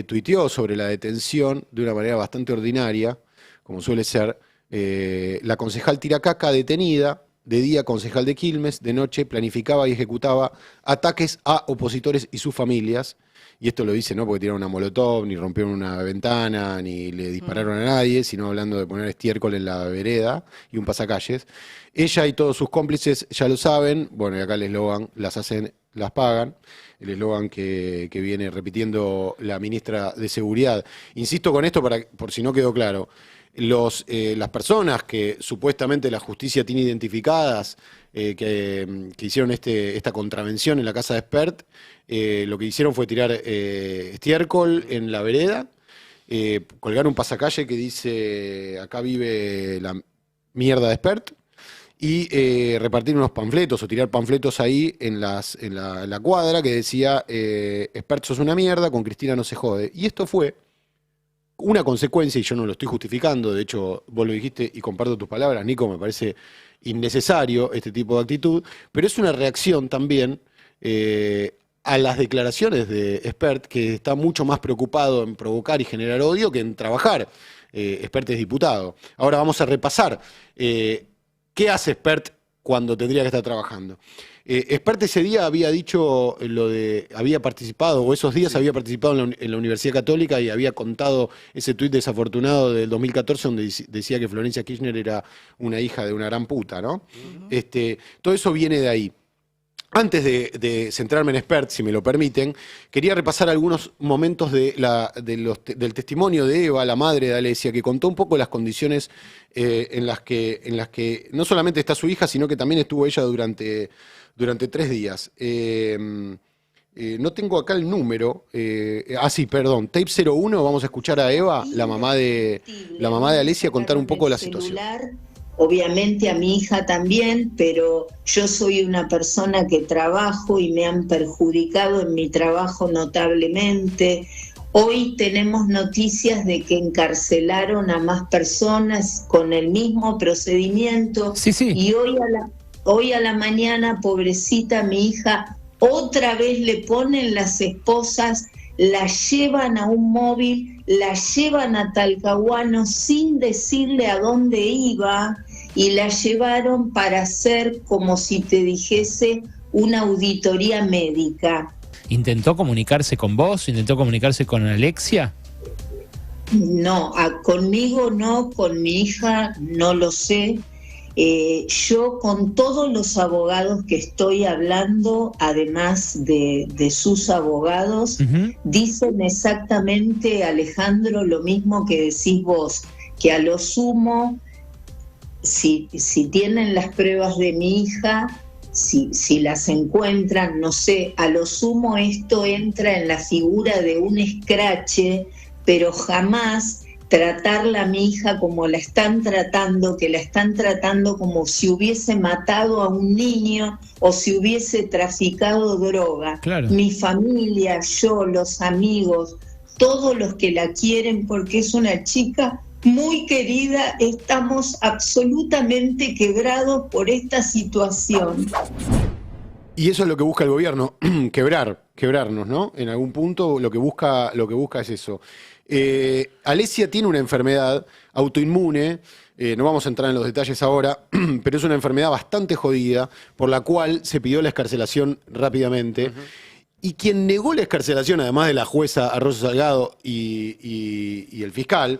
Speaker 5: tuiteó sobre la detención de una manera bastante ordinaria, como suele ser, la concejal Tiracaca detenida, de día concejal de Quilmes, de noche planificaba y ejecutaba ataques a opositores y sus familias. Y esto lo dice no porque tiraron una molotov, ni rompieron una ventana, ni le dispararon a nadie, sino hablando de poner estiércol en la vereda y un pasacalles. Ella y todos sus cómplices ya lo saben. Bueno, y acá el eslogan, las hacen, las pagan. El eslogan que viene repitiendo la ministra de Seguridad. Insisto con esto por si no quedó claro. Las personas que supuestamente la justicia tiene identificadas, que hicieron esta contravención en la casa de Espert, lo que hicieron fue tirar estiércol en la vereda colgar un pasacalle que dice acá vive la mierda de Espert y repartir unos panfletos o tirar panfletos ahí en la cuadra que decía Espert sos una mierda, con Cristina no se jode. Y esto fue una consecuencia, y yo no lo estoy justificando, de hecho vos lo dijiste y comparto tus palabras, Nico, me parece innecesario este tipo de actitud, pero es una reacción también a las declaraciones de Espert, que está mucho más preocupado en provocar y generar odio que en trabajar. Espert es diputado. Ahora vamos a repasar qué hace Espert cuando tendría que estar trabajando. Espert ese día había dicho había participado, o esos días había participado en la Universidad Católica y había contado ese tuit desafortunado del 2014 donde decía que Florencia Kirchner era una hija de una gran puta, ¿no? Todo eso viene de ahí. Antes de centrarme en Espert, si me lo permiten, quería repasar algunos momentos del testimonio de Eva, la madre de Alesia, que contó un poco las condiciones en las que no solamente está su hija, sino que también estuvo ella durante 3 días. No tengo acá el número. Sí, perdón. Tape 01, vamos a escuchar a Eva, la mamá de Alesia, contar un poco la situación.
Speaker 13: Obviamente a mi hija también, pero yo soy una persona que trabajo y me han perjudicado en mi trabajo notablemente. Hoy tenemos noticias de que encarcelaron a más personas con el mismo procedimiento.
Speaker 14: Sí.
Speaker 13: Y hoy a la mañana, pobrecita mi hija, otra vez le ponen las esposas, la llevan a un móvil, la llevan a Talcahuano sin decirle a dónde iba y la llevaron para hacer, como si te dijese, una auditoría médica.
Speaker 14: ¿Intentó comunicarse con vos? ¿Intentó comunicarse con Alexia?
Speaker 13: No, conmigo no, con mi hija no lo sé. Yo con todos los abogados que estoy hablando, además de sus abogados, dicen exactamente, Alejandro, lo mismo que decís vos, que a lo sumo, si tienen las pruebas de mi hija, si las encuentran, no sé, a lo sumo esto entra en la figura de un escrache, pero jamás tratarla a mi hija como la están tratando, que la están tratando como si hubiese matado a un niño o si hubiese traficado droga.
Speaker 14: Claro.
Speaker 13: Mi familia, yo, los amigos, todos los que la quieren porque es una chica muy querida, estamos absolutamente quebrados por esta situación.
Speaker 5: Y eso es lo que busca el gobierno, quebrarnos, ¿no? En algún punto lo que busca es eso. Alesia tiene una enfermedad autoinmune, no vamos a entrar en los detalles ahora, pero es una enfermedad bastante jodida, por la cual se pidió la excarcelación rápidamente. Y quien negó la excarcelación, además de la jueza Arroyo Salgado y el fiscal,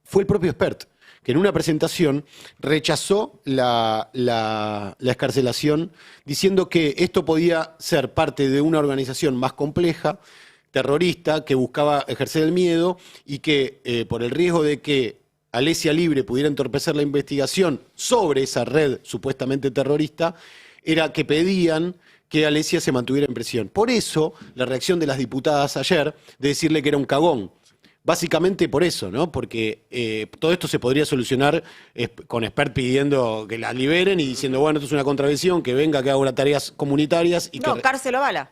Speaker 5: fue el propio Espert, que en una presentación rechazó la excarcelación, diciendo que esto podía ser parte de una organización más compleja, terrorista, que buscaba ejercer el miedo y que por el riesgo de que Alesia Libre pudiera entorpecer la investigación sobre esa red supuestamente terrorista, era que pedían que Alesia se mantuviera en prisión. Por eso, la reacción de las diputadas ayer de decirle que era un cagón. Básicamente por eso, ¿no? Porque todo esto se podría solucionar con Espert pidiendo que la liberen y diciendo, bueno, esto es una contravención, que venga, que haga tareas comunitarias. Y
Speaker 6: no, cárcel o bala.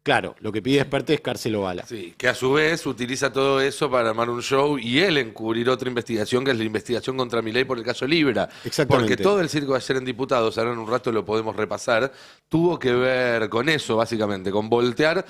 Speaker 5: Claro, lo que pide Espert es cárcel o bala.
Speaker 1: Sí, que a su vez utiliza todo eso para armar un show y él encubrir otra investigación, que es la investigación contra Milei por el caso Libra.
Speaker 5: Exactamente.
Speaker 1: Porque todo el circo de ayer en Diputados, ahora en un rato lo podemos repasar, tuvo que ver con eso, básicamente, con voltear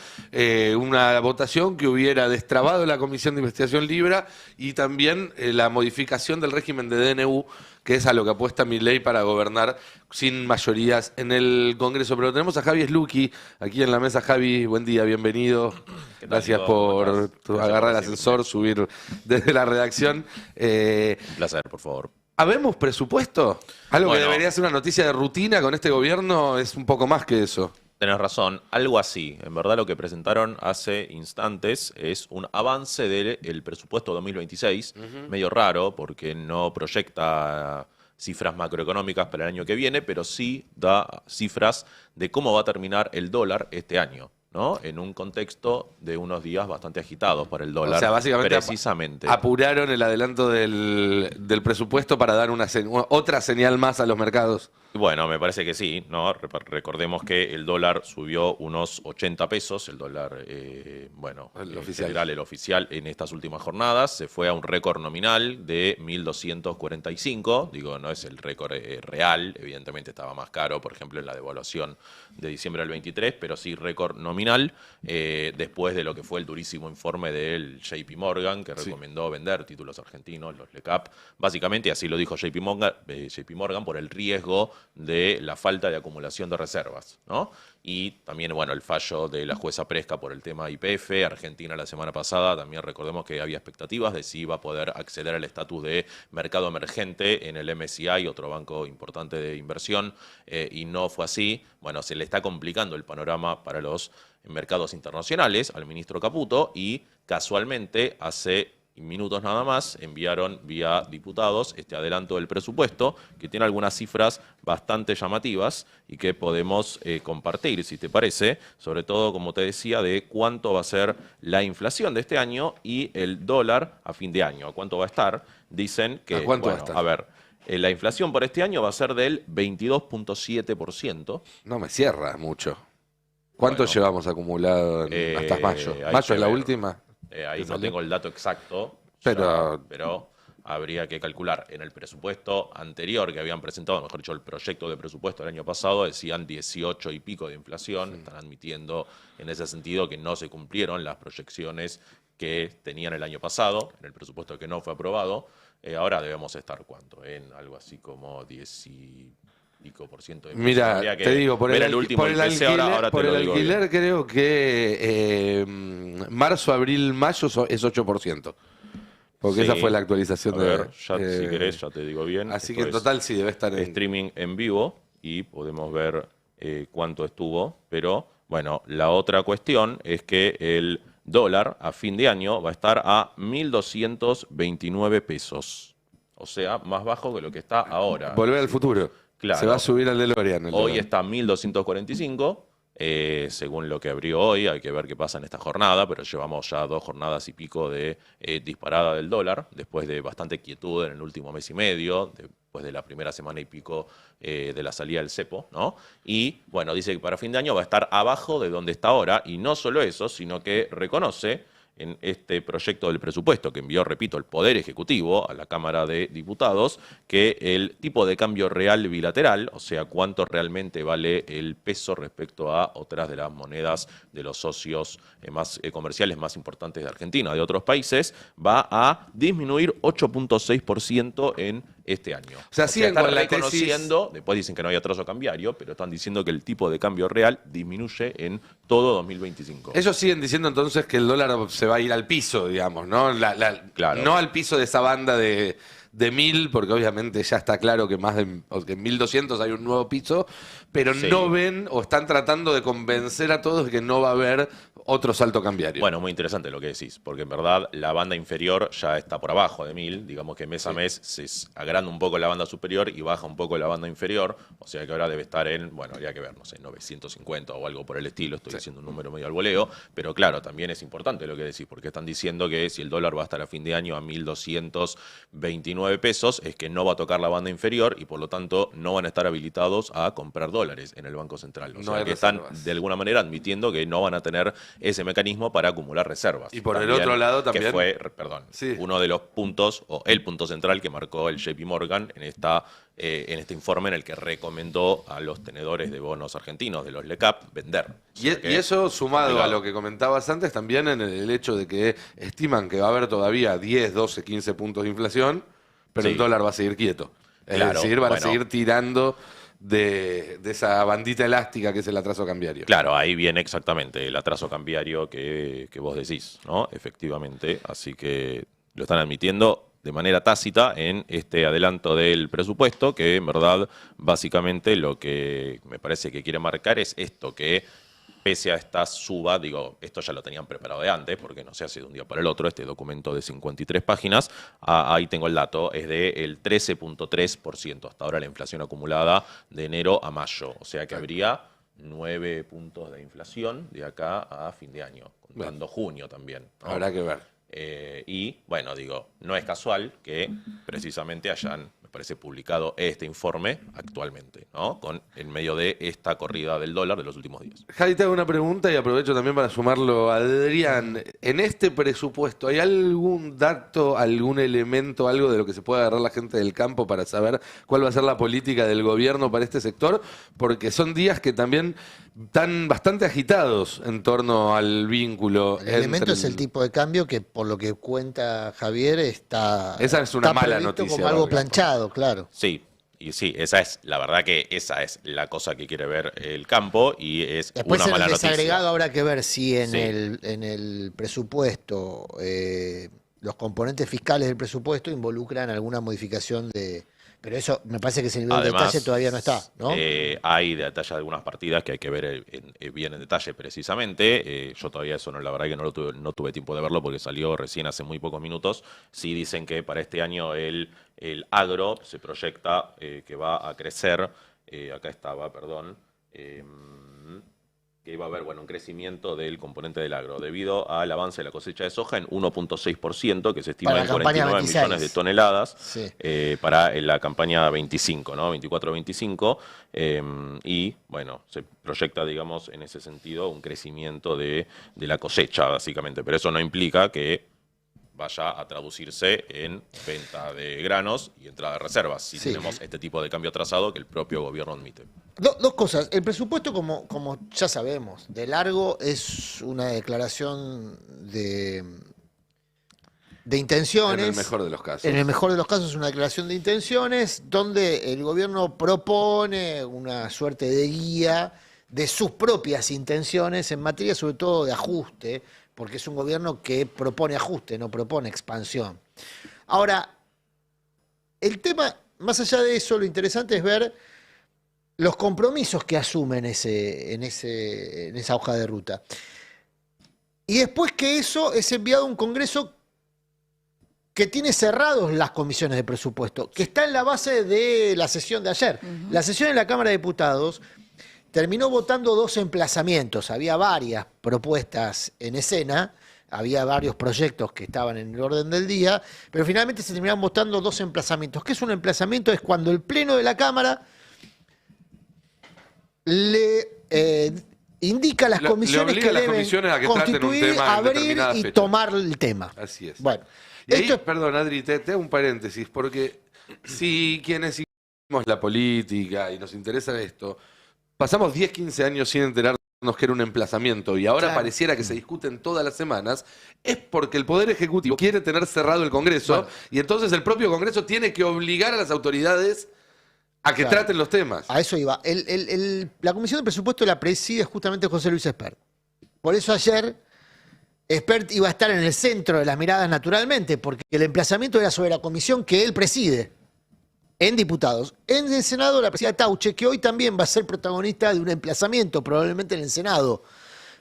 Speaker 1: una votación que hubiera destrabado la Comisión de Investigación Libra y también la modificación del régimen de DNU, que es a lo que apuesta Milei para gobernar sin mayorías en el Congreso. Pero tenemos a Javi Sluky aquí en la mesa. Javi, buen día, bienvenido. Gracias por agarrar el ascensor, subir desde la redacción.
Speaker 15: Un placer, por favor.
Speaker 1: ¿Habemos presupuesto? Algo
Speaker 15: Bueno,
Speaker 1: que debería ser una noticia de rutina con este gobierno es un poco más que eso.
Speaker 15: Tenés razón, algo así. En verdad lo que presentaron hace instantes es un avance del presupuesto 2026, medio raro porque no proyecta cifras macroeconómicas para el año que viene, pero sí da cifras de cómo va a terminar el dólar este año, ¿no? En un contexto de unos días bastante agitados para el dólar.
Speaker 1: O sea, básicamente
Speaker 15: precisamente.
Speaker 1: apuraron el adelanto del presupuesto para dar otra señal más a los mercados.
Speaker 15: Bueno, me parece que sí, ¿no? Recordemos que el dólar subió unos 80 pesos, el dólar,
Speaker 1: El oficial.
Speaker 15: general, el oficial, en estas últimas jornadas, se fue a un récord nominal de 1.245, digo, no es el récord real, evidentemente estaba más caro, por ejemplo, en la devaluación de diciembre del 23, pero sí récord nominal, después de lo que fue el durísimo informe del JP Morgan, que recomendó vender títulos argentinos, los LECAP, básicamente, así lo dijo JP Morgan, por el riesgo de la falta de acumulación de reservas, ¿no? Y también, bueno, el fallo de la jueza Presca por el tema YPF. Argentina la semana pasada, también recordemos que había expectativas de si iba a poder acceder al estatus de mercado emergente en el MSCI, otro banco importante de inversión, y no fue así. Bueno, se le está complicando el panorama para los mercados internacionales al ministro Caputo y casualmente hace minutos nada más enviaron vía diputados este adelanto del presupuesto que tiene algunas cifras bastante llamativas y que podemos compartir, si te parece, sobre todo, como te decía, de cuánto va a ser la inflación de este año y el dólar a fin de año. ¿A cuánto va a estar? Dicen que,
Speaker 1: ¿A cuánto va a estar?
Speaker 15: A ver, la inflación por este año va a ser del 22.7%.
Speaker 1: No me cierra mucho. ¿Cuánto llevamos acumulado hasta mayo? ¿Mayo es la última?
Speaker 15: Ahí no tengo el dato exacto, pero habría que calcular. En el presupuesto anterior que habían presentado, mejor dicho, el proyecto de presupuesto del año pasado, decían 18 y pico de inflación. Están admitiendo en ese sentido que no se cumplieron las proyecciones que tenían el año pasado, en el presupuesto que no fue aprobado. Ahora debemos estar, ¿cuánto? En algo así como 10 y pico por ciento de inflación.
Speaker 1: Mira, te digo, por el alquiler creo que marzo, abril, mayo es 8%. Porque esa fue la actualización
Speaker 15: si querés, ya te digo bien.
Speaker 1: Así que en total sí debe estar en
Speaker 15: streaming en vivo y podemos ver cuánto estuvo. Pero bueno, la otra cuestión es que el dólar a fin de año va a estar a 1.229 pesos. O sea, más bajo que lo que está ahora.
Speaker 1: Volver al futuro.
Speaker 15: Claro.
Speaker 1: Se va a subir al DeLorean.
Speaker 15: Hoy está 1.245, según lo que abrió hoy. Hay que ver qué pasa en esta jornada, pero llevamos ya 2 jornadas y pico de disparada del dólar, después de bastante quietud en el último mes y medio, después de la primera semana y pico de la salida del cepo, ¿no? Y, bueno, dice que para fin de año va a estar abajo de donde está ahora, y no solo eso, sino que reconoce en este proyecto del presupuesto que envió, repito, el Poder Ejecutivo a la Cámara de Diputados, que el tipo de cambio real bilateral, o sea, cuánto realmente vale el peso respecto a otras de las monedas de los socios más comerciales más importantes de Argentina, de otros países, va a disminuir 8.6% en este año.
Speaker 1: O sea, siguen
Speaker 15: están
Speaker 1: con la
Speaker 15: reconociendo, después dicen que no hay atraso cambiario, pero están diciendo que el tipo de cambio real disminuye en todo 2025.
Speaker 1: Ellos siguen diciendo entonces que el dólar se va a ir al piso, digamos, ¿no?
Speaker 15: Claro.
Speaker 1: No al piso de esa banda de 1000, porque obviamente ya está claro que que en 1200 hay un nuevo piso, pero no ven o están tratando de convencer a todos de que no va a haber otro salto cambiario.
Speaker 15: Bueno, muy interesante lo que decís, porque en verdad la banda inferior ya está por abajo de 1000, digamos que mes a mes se agranda un poco la banda superior y baja un poco la banda inferior, o sea que ahora debe estar en, bueno, habría que ver, no sé, 950 o algo por el estilo, estoy diciendo un número medio al voleo, pero claro, también es importante lo que decís, porque están diciendo que si el dólar va a estar a fin de año a 1.229 pesos, es que no va a tocar la banda inferior y por lo tanto no van a estar habilitados a comprar dólares en el Banco Central. O sea que están de alguna manera admitiendo que no van a tener ese mecanismo para acumular reservas.
Speaker 1: Y por el otro lado también,
Speaker 15: que fue, uno de los puntos, o el punto central que marcó el JP Morgan en este informe en el que recomendó a los tenedores de bonos argentinos, de los LECAP, vender.
Speaker 1: Y eso sumado a lo que comentabas antes, también en el hecho de que estiman que va a haber todavía 10, 12, 15 puntos de inflación, pero el dólar va a seguir quieto. Es decir, van a seguir tirando de esa bandita elástica que es el atraso cambiario.
Speaker 15: Claro, ahí viene exactamente el atraso cambiario que vos decís, ¿no? Efectivamente, así que lo están admitiendo de manera tácita en este adelanto del presupuesto, que en verdad básicamente lo que me parece que quiere marcar es esto, que pese a esta suba, digo, esto ya lo tenían preparado de antes, porque no se hace de un día para el otro, este documento de 53 páginas, ahí tengo el dato, es del 13.3%, hasta ahora la inflación acumulada de enero a mayo, o sea que habría 9 puntos de inflación de acá a fin de año, contando junio también, ¿no?
Speaker 1: Habrá que ver.
Speaker 15: Y bueno, digo, no es casual que precisamente hayan, me parece, publicado este informe actualmente, ¿no? En medio de esta corrida del dólar de los últimos días.
Speaker 1: Javi, te hago una pregunta y aprovecho también para sumarlo a Adrián. ¿En este presupuesto hay algún dato, algún elemento, algo de lo que se pueda agarrar la gente del campo para saber cuál va a ser la política del gobierno para este sector? Porque son días que también están bastante agitados en torno al vínculo.
Speaker 4: El elemento es el tipo de cambio que, por lo que cuenta Javier, está.
Speaker 1: Esa es una
Speaker 4: está
Speaker 1: mala
Speaker 4: previsto
Speaker 1: noticia,
Speaker 4: como algo
Speaker 1: Vargas.
Speaker 4: planchado, claro.
Speaker 15: Sí, y sí, la verdad que esa es la cosa que quiere ver el campo y es
Speaker 4: Después
Speaker 15: una
Speaker 4: en
Speaker 15: mala
Speaker 4: el
Speaker 15: noticia.
Speaker 4: desagregado habrá que ver si en,
Speaker 15: Sí.
Speaker 4: en el presupuesto los componentes fiscales del presupuesto involucran alguna modificación de. Pero eso me parece que ese nivel de
Speaker 15: Además,
Speaker 4: detalle todavía no está, ¿no?
Speaker 15: Hay detalle de algunas partidas que hay que ver bien en detalle precisamente. Yo todavía eso, la verdad que no tuve tiempo de verlo porque salió recién hace muy pocos minutos. Sí dicen que para este año el agro se proyecta que va a crecer. Acá estaba, perdón. Que iba a haber un crecimiento del componente del agro debido al avance de la cosecha de soja en 1.6%, que se estima
Speaker 4: Para
Speaker 15: en
Speaker 4: la campaña
Speaker 15: 49
Speaker 4: 26.
Speaker 15: millones de toneladas
Speaker 4: Sí.
Speaker 15: para la campaña 25, ¿no? 24-25. Y bueno, se proyecta, digamos, en ese sentido un crecimiento de la cosecha, básicamente. Pero eso no implica que vaya a traducirse en venta de granos y entrada de reservas, si
Speaker 4: Sí.
Speaker 15: tenemos este tipo de cambio atrasado que el propio gobierno admite.
Speaker 4: Dos cosas. El presupuesto, como ya sabemos, de largo es una declaración de intenciones.
Speaker 1: En el mejor de los casos.
Speaker 4: En el mejor de los casos es una declaración de intenciones donde el gobierno propone una suerte de guía de sus propias intenciones en materia sobre todo de ajuste, porque es un gobierno que propone ajuste, no propone expansión. Ahora, el tema, más allá de eso, lo interesante es ver los compromisos que asumen en esa hoja de ruta. Y después que eso es enviado a un Congreso que tiene cerrados las comisiones de presupuesto, que está en la base de la sesión de ayer. La sesión en la Cámara de Diputados terminó votando 2 emplazamientos. Había varias propuestas en escena, había varios proyectos que estaban en el orden del día, pero finalmente se terminaron votando 2 emplazamientos. ¿Qué es un emplazamiento? Es cuando el Pleno de la Cámara le indica a las
Speaker 1: Le
Speaker 4: comisiones
Speaker 1: obliga
Speaker 4: que
Speaker 1: a las
Speaker 4: deben
Speaker 1: comisiones a que traten un
Speaker 4: constituir,
Speaker 1: tema en
Speaker 4: abrir
Speaker 1: determinada
Speaker 4: y
Speaker 1: fecha.
Speaker 4: tomar el tema.
Speaker 1: Así es.
Speaker 4: Bueno,
Speaker 1: Y ahí,
Speaker 4: esto
Speaker 1: perdón, Adri, te hago un paréntesis, porque si quienes seguimos la política y nos interesa esto, pasamos 10, 15 años sin enterarnos que era un emplazamiento y ahora
Speaker 4: Claro.
Speaker 1: pareciera que se discuten todas las semanas, es porque el Poder Ejecutivo quiere tener cerrado el Congreso y entonces el propio Congreso tiene que obligar a las autoridades a que
Speaker 4: Claro.
Speaker 1: traten los temas.
Speaker 4: A eso iba. La Comisión de Presupuesto la preside justamente José Luis Espert. Por eso ayer Espert iba a estar en el centro de las miradas naturalmente, porque el emplazamiento era sobre la comisión que él preside en diputados. En el Senado la presida Tauche, que hoy también va a ser protagonista de un emplazamiento, probablemente en el Senado,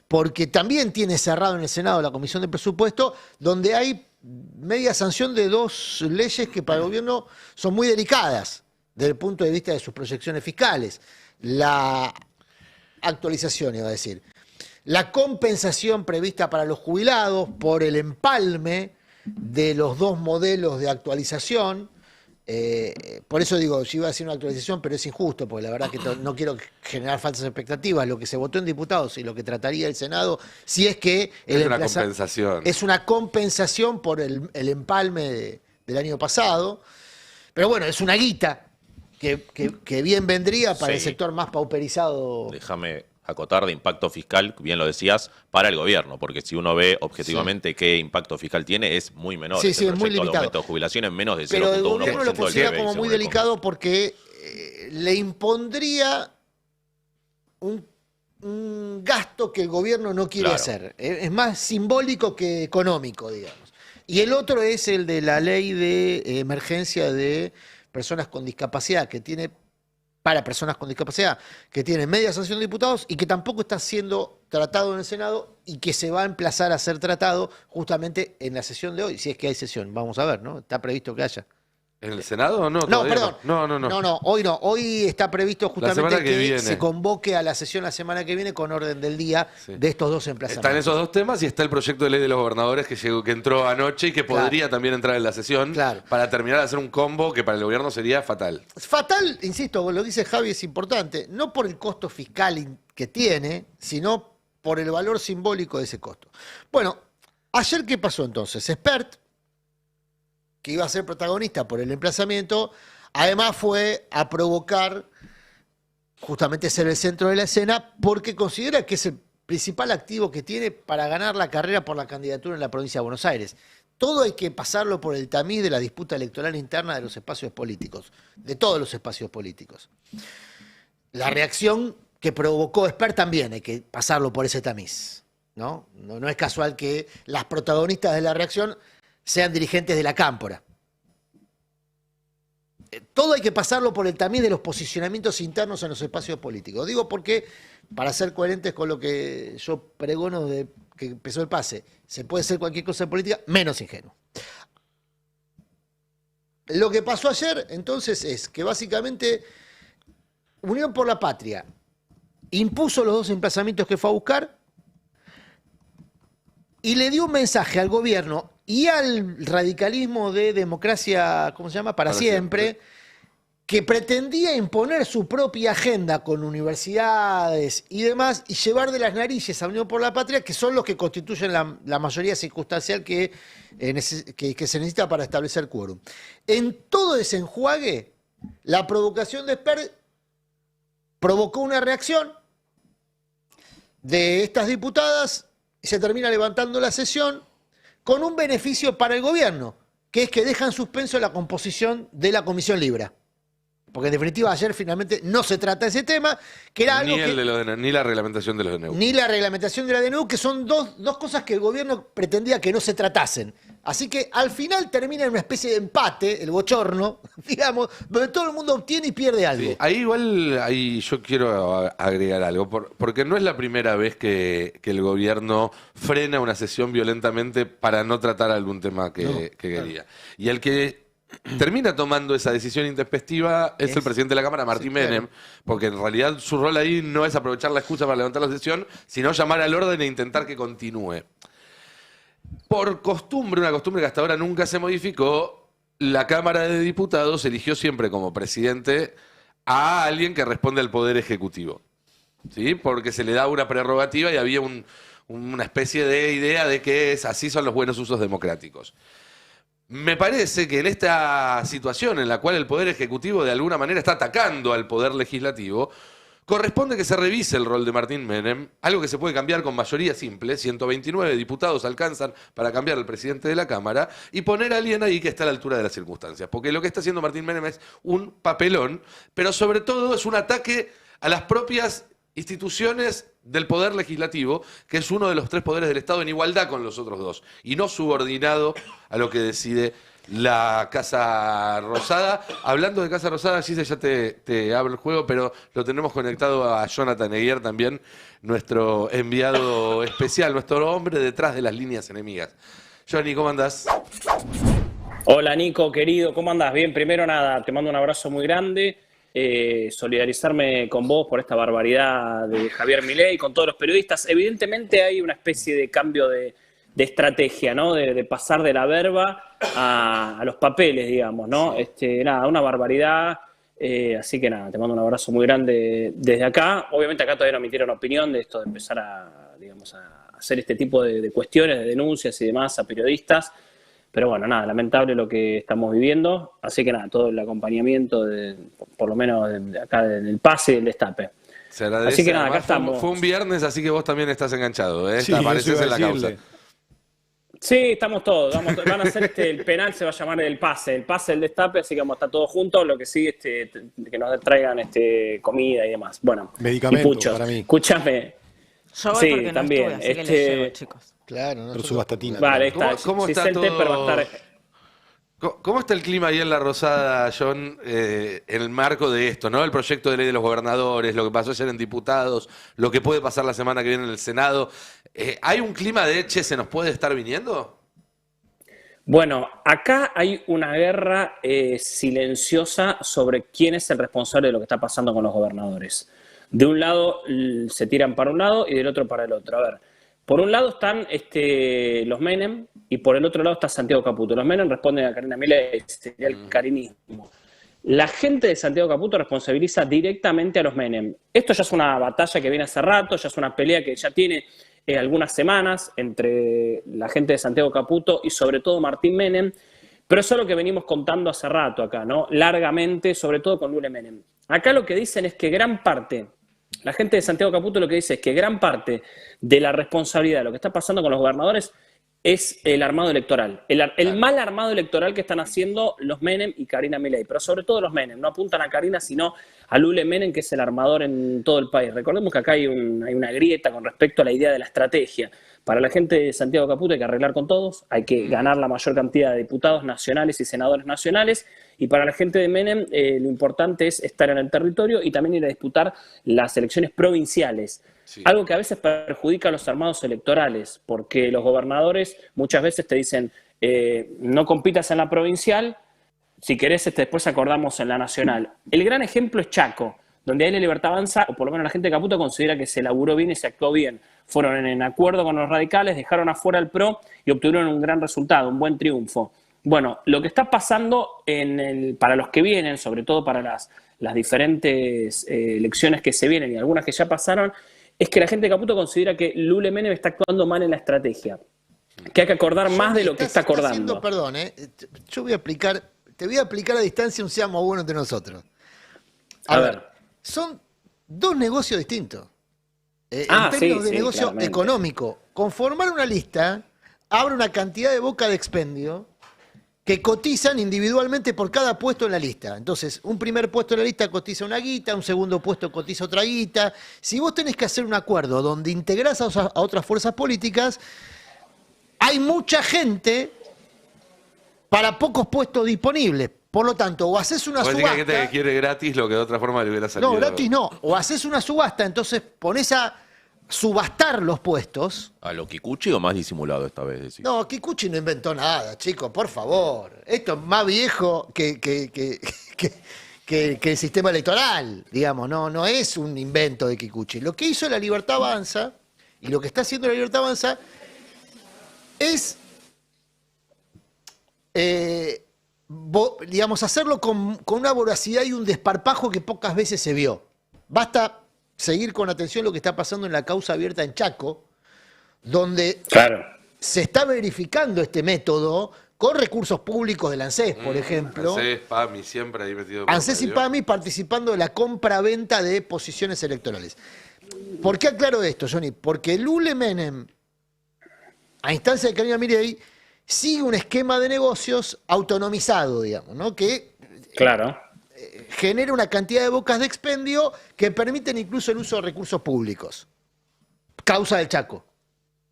Speaker 4: porque también tiene cerrado en el Senado la Comisión de Presupuesto, donde hay media sanción de 2 leyes que para el gobierno son muy delicadas desde el punto de vista de sus proyecciones fiscales. La actualización, iba a decir. La compensación prevista para los jubilados por el empalme de los 2 modelos de actualización. Por eso digo, yo iba a decir una actualización, pero es injusto, porque la verdad que no quiero generar falsas expectativas. Lo que se votó en diputados y lo que trataría el Senado, si es que
Speaker 1: Es una compensación.
Speaker 4: es una compensación por el empalme del año pasado. Pero bueno, es una guita que bien vendría para el
Speaker 15: Sí.
Speaker 4: sector más pauperizado.
Speaker 15: Déjame acotar de impacto fiscal, bien lo decías, para el gobierno, porque si uno ve objetivamente qué impacto fiscal tiene, es muy menor.
Speaker 4: Sí,
Speaker 15: Ese
Speaker 4: sí, es muy
Speaker 15: proyecto de
Speaker 4: limitado.
Speaker 15: aumento de jubilación en menos del 0.1%
Speaker 4: Pero el gobierno lo
Speaker 15: del
Speaker 4: considera
Speaker 15: PIB,
Speaker 4: como muy
Speaker 15: según el
Speaker 4: delicado porque le impondría un gasto que el gobierno no quiere
Speaker 15: Claro.
Speaker 4: hacer. Es más simbólico que económico, digamos. Y el otro es el de la ley de emergencia de personas con discapacidad, para personas con discapacidad, que tiene media sanción de diputados y que tampoco está siendo tratado en el Senado y que se va a emplazar a ser tratado justamente en la sesión de hoy, si es que hay sesión. Vamos a ver, ¿no? Está previsto que haya.
Speaker 1: ¿En el Senado o no?
Speaker 4: No,
Speaker 1: Todavía
Speaker 4: perdón.
Speaker 1: No.
Speaker 4: Hoy no. Hoy está previsto justamente
Speaker 1: semana que viene.
Speaker 4: se convoque a la sesión la semana que viene con orden del día de estos dos emplazamientos.
Speaker 1: Están esos dos temas y está el proyecto de ley de los gobernadores que entró anoche y que podría también entrar en la sesión para terminar de hacer un combo que para el gobierno sería fatal.
Speaker 4: Fatal, insisto, lo dice Javi, es importante, no por el costo fiscal que tiene, sino por el valor simbólico de ese costo. Bueno, ayer, ¿qué pasó entonces? Spert, que iba a ser protagonista por el emplazamiento, además fue a provocar justamente ser el centro de la escena porque considera que es el principal activo que tiene para ganar la carrera por la candidatura en la provincia de Buenos Aires. Todo hay que pasarlo por el tamiz de la disputa electoral interna de los espacios políticos, de todos los espacios políticos. La reacción que provocó Spert también hay que pasarlo por ese tamiz, ¿no? No es casual que las protagonistas de la reacción sean dirigentes de la cámpora. Todo hay que pasarlo por el tamiz de los posicionamientos internos en los espacios políticos. Digo porque, para ser coherentes con lo que yo pregono de que empezó el pase, se puede ser cualquier cosa en política, menos ingenuo. Lo que pasó ayer, entonces, es que básicamente Unión por la Patria impuso los dos emplazamientos que fue a buscar y le dio un mensaje al gobierno y al radicalismo de democracia, ¿cómo se llama? Para siempre, que pretendía imponer su propia agenda con universidades y demás y llevar de las narices a Unión por la Patria, que son los que constituyen la mayoría circunstancial que se necesita para establecer quórum. En todo ese enjuague, la provocación de Spert provocó una reacción de estas diputadas y se termina levantando la sesión con un beneficio para el gobierno, que es que deja en suspenso la composición de la Comisión Libra. Porque en definitiva ayer finalmente no se trata ese tema, que era algo
Speaker 1: ni la reglamentación de los DNU.
Speaker 4: Ni la reglamentación de la DNU, que son dos cosas que el gobierno pretendía que no se tratasen. Así que al final termina en una especie de empate, el bochorno, digamos, donde todo el mundo obtiene y pierde algo.
Speaker 1: Sí, ahí yo quiero agregar algo, porque no es la primera vez que el gobierno frena una sesión violentamente para no tratar algún tema que quería. Y el que termina tomando esa decisión intempestiva es el presidente de la Cámara, Martín Menem, porque en realidad su rol ahí no es aprovechar la excusa para levantar la sesión, sino llamar al orden e intentar que continúe. Por costumbre, una costumbre que hasta ahora nunca se modificó, la Cámara de Diputados eligió siempre como presidente a alguien que responde al Poder Ejecutivo, ¿sí? Porque se le da una prerrogativa y había una especie de idea de que así son los buenos usos democráticos. Me parece que en esta situación en la cual el Poder Ejecutivo de alguna manera está atacando al Poder Legislativo, corresponde que se revise el rol de Martín Menem, algo que se puede cambiar con mayoría simple, 129 diputados alcanzan para cambiar al presidente de la Cámara, y poner a alguien ahí que está a la altura de las circunstancias. Porque lo que está haciendo Martín Menem es un papelón, pero sobre todo es un ataque a las propias instituciones del Poder Legislativo, que es uno de los tres poderes del Estado en igualdad con los otros dos, y no subordinado a lo que decide la Casa Rosada. Hablando de Casa Rosada, Gise, ya te abro el juego, pero lo tenemos conectado a Jonathan Eguier también, nuestro enviado especial, nuestro hombre detrás de las líneas enemigas. Johnny, ¿cómo andás?
Speaker 16: Hola Nico, querido, ¿cómo andás? Bien, primero nada, te mando un abrazo muy grande. Solidarizarme con vos por esta barbaridad de Javier Milei y con todos los periodistas. Evidentemente hay una especie de cambio de estrategia, ¿no? De pasar de la verba a los papeles, digamos, ¿no? Nada, una barbaridad. Así que nada, te mando un abrazo muy grande desde acá. Obviamente acá todavía no emitieron opinión de esto de empezar a hacer este tipo de cuestiones, de denuncias y demás a periodistas. Pero bueno, nada, lamentable lo que estamos viviendo. Así que nada, todo el acompañamiento, por lo menos de acá del pase y del destape.
Speaker 1: Se agradece.
Speaker 16: Así que nada, acá
Speaker 1: Además,
Speaker 16: estamos.
Speaker 1: Fue un viernes, así que vos también estás enganchado, ¿eh?
Speaker 5: Sí,
Speaker 1: apareces en la causa.
Speaker 16: Sí, estamos todos. Van a hacer el penal, se va a llamar el pase del destape, así que vamos a estar todos juntos. Lo que sí, que nos traigan comida y demás. Bueno,
Speaker 5: medicamentos
Speaker 16: y puchos.
Speaker 5: para mí.
Speaker 16: Escúchame.
Speaker 6: Yo voy porque
Speaker 16: también.
Speaker 6: No estuve, así que les llevo, chicos.
Speaker 4: Claro, no.
Speaker 5: Pero su bastatina.
Speaker 16: Vale, está.
Speaker 1: ¿Cómo está todo? ¿Cómo está el clima ahí en La Rosada, John, en el marco de esto, ¿no? El proyecto de ley de los gobernadores, lo que pasó ayer en diputados, lo que puede pasar la semana que viene en el Senado. ¿Hay un clima de se nos puede estar viniendo?
Speaker 16: Bueno, acá hay una guerra silenciosa sobre quién es el responsable de lo que está pasando con los gobernadores. De un lado se tiran para un lado y del otro para el otro. A ver, por un lado están los Menem y por el otro lado está Santiago Caputo. Los Menem responden a Karina Milei, sería el carinismo. La gente de Santiago Caputo responsabiliza directamente a los Menem. Esto ya es una batalla que viene hace rato, ya es una pelea que ya tiene algunas semanas entre la gente de Santiago Caputo y sobre todo Martín Menem, pero eso es lo que venimos contando hace rato acá, ¿no? Largamente, sobre todo con Lule Menem. Acá lo que dicen es que gran parte, la gente de Santiago Caputo lo que dice es que gran parte de la responsabilidad de lo que está pasando con los gobernadores es el armado electoral, el mal armado electoral que están haciendo los Menem y Karina Milei, pero sobre todo los Menem, no apuntan a Karina, sino a Lule Menem, que es el armador en todo el país. Recordemos que acá hay una grieta con respecto a la idea de la estrategia. Para la gente de Santiago Caputo hay que arreglar con todos, hay que ganar la mayor cantidad de diputados nacionales y senadores nacionales, y para la gente de Menem lo importante es estar en el territorio y también ir a disputar las elecciones provinciales. Sí. Algo que a veces perjudica a los armados electorales, porque los gobernadores muchas veces te dicen no compitas en la provincial, si querés después acordamos en la nacional. El gran ejemplo es Chaco, donde ahí la Libertad Avanza, o por lo menos la gente de Caputo, considera que se laburó bien y se actuó bien. Fueron en acuerdo con los radicales, dejaron afuera al PRO y obtuvieron un gran resultado, un buen triunfo. Bueno, lo que está pasando para los que vienen, sobre todo para las diferentes elecciones que se vienen y algunas que ya pasaron, es que la gente de Caputo considera que Lule Menem está actuando mal en la estrategia, que hay que acordar más de lo que está acordando.
Speaker 4: Perdón, yo te voy a aplicar a distancia un seamos bueno entre nosotros. A ver, son dos negocios distintos. En términos de negocio claramente económico, conformar una lista abre una cantidad de boca de expendio que cotizan individualmente por cada puesto en la lista. Entonces, un primer puesto en la lista cotiza una guita, un segundo puesto cotiza otra guita. Si vos tenés que hacer un acuerdo donde integrás a otras fuerzas políticas, hay mucha gente para pocos puestos disponibles. Por lo tanto, o haces una subasta...
Speaker 1: Hay gente que quiere gratis lo que de otra forma le hubiera salido.
Speaker 4: No, gratis no. O haces una subasta, entonces pones a subastar los puestos.
Speaker 15: ¿A lo Kikuchi o más disimulado esta vez? Decís?
Speaker 4: No, Kikuchi no inventó nada, chicos, por favor. Esto es más viejo que el sistema electoral, digamos. No es un invento de Kikuchi. Lo que hizo la Libertad Avanza, y lo que está haciendo la Libertad Avanza, es... digamos, hacerlo con una voracidad y un desparpajo que pocas veces se vio. Basta seguir con atención lo que está pasando en la causa abierta en Chaco, donde se está verificando este método con recursos públicos del ANSES, por ejemplo.
Speaker 1: ANSES, PAMI, siempre ahí metido.
Speaker 4: ANSES y PAMI participando de la compra-venta de posiciones electorales. ¿Por qué aclaro esto, Johnny? Porque Lule Menem, a instancia de Karina Milei, sigue un esquema de negocios autonomizado, digamos, ¿no? Que genera una cantidad de bocas de expendio que permiten incluso el uso de recursos públicos. Causa del Chaco,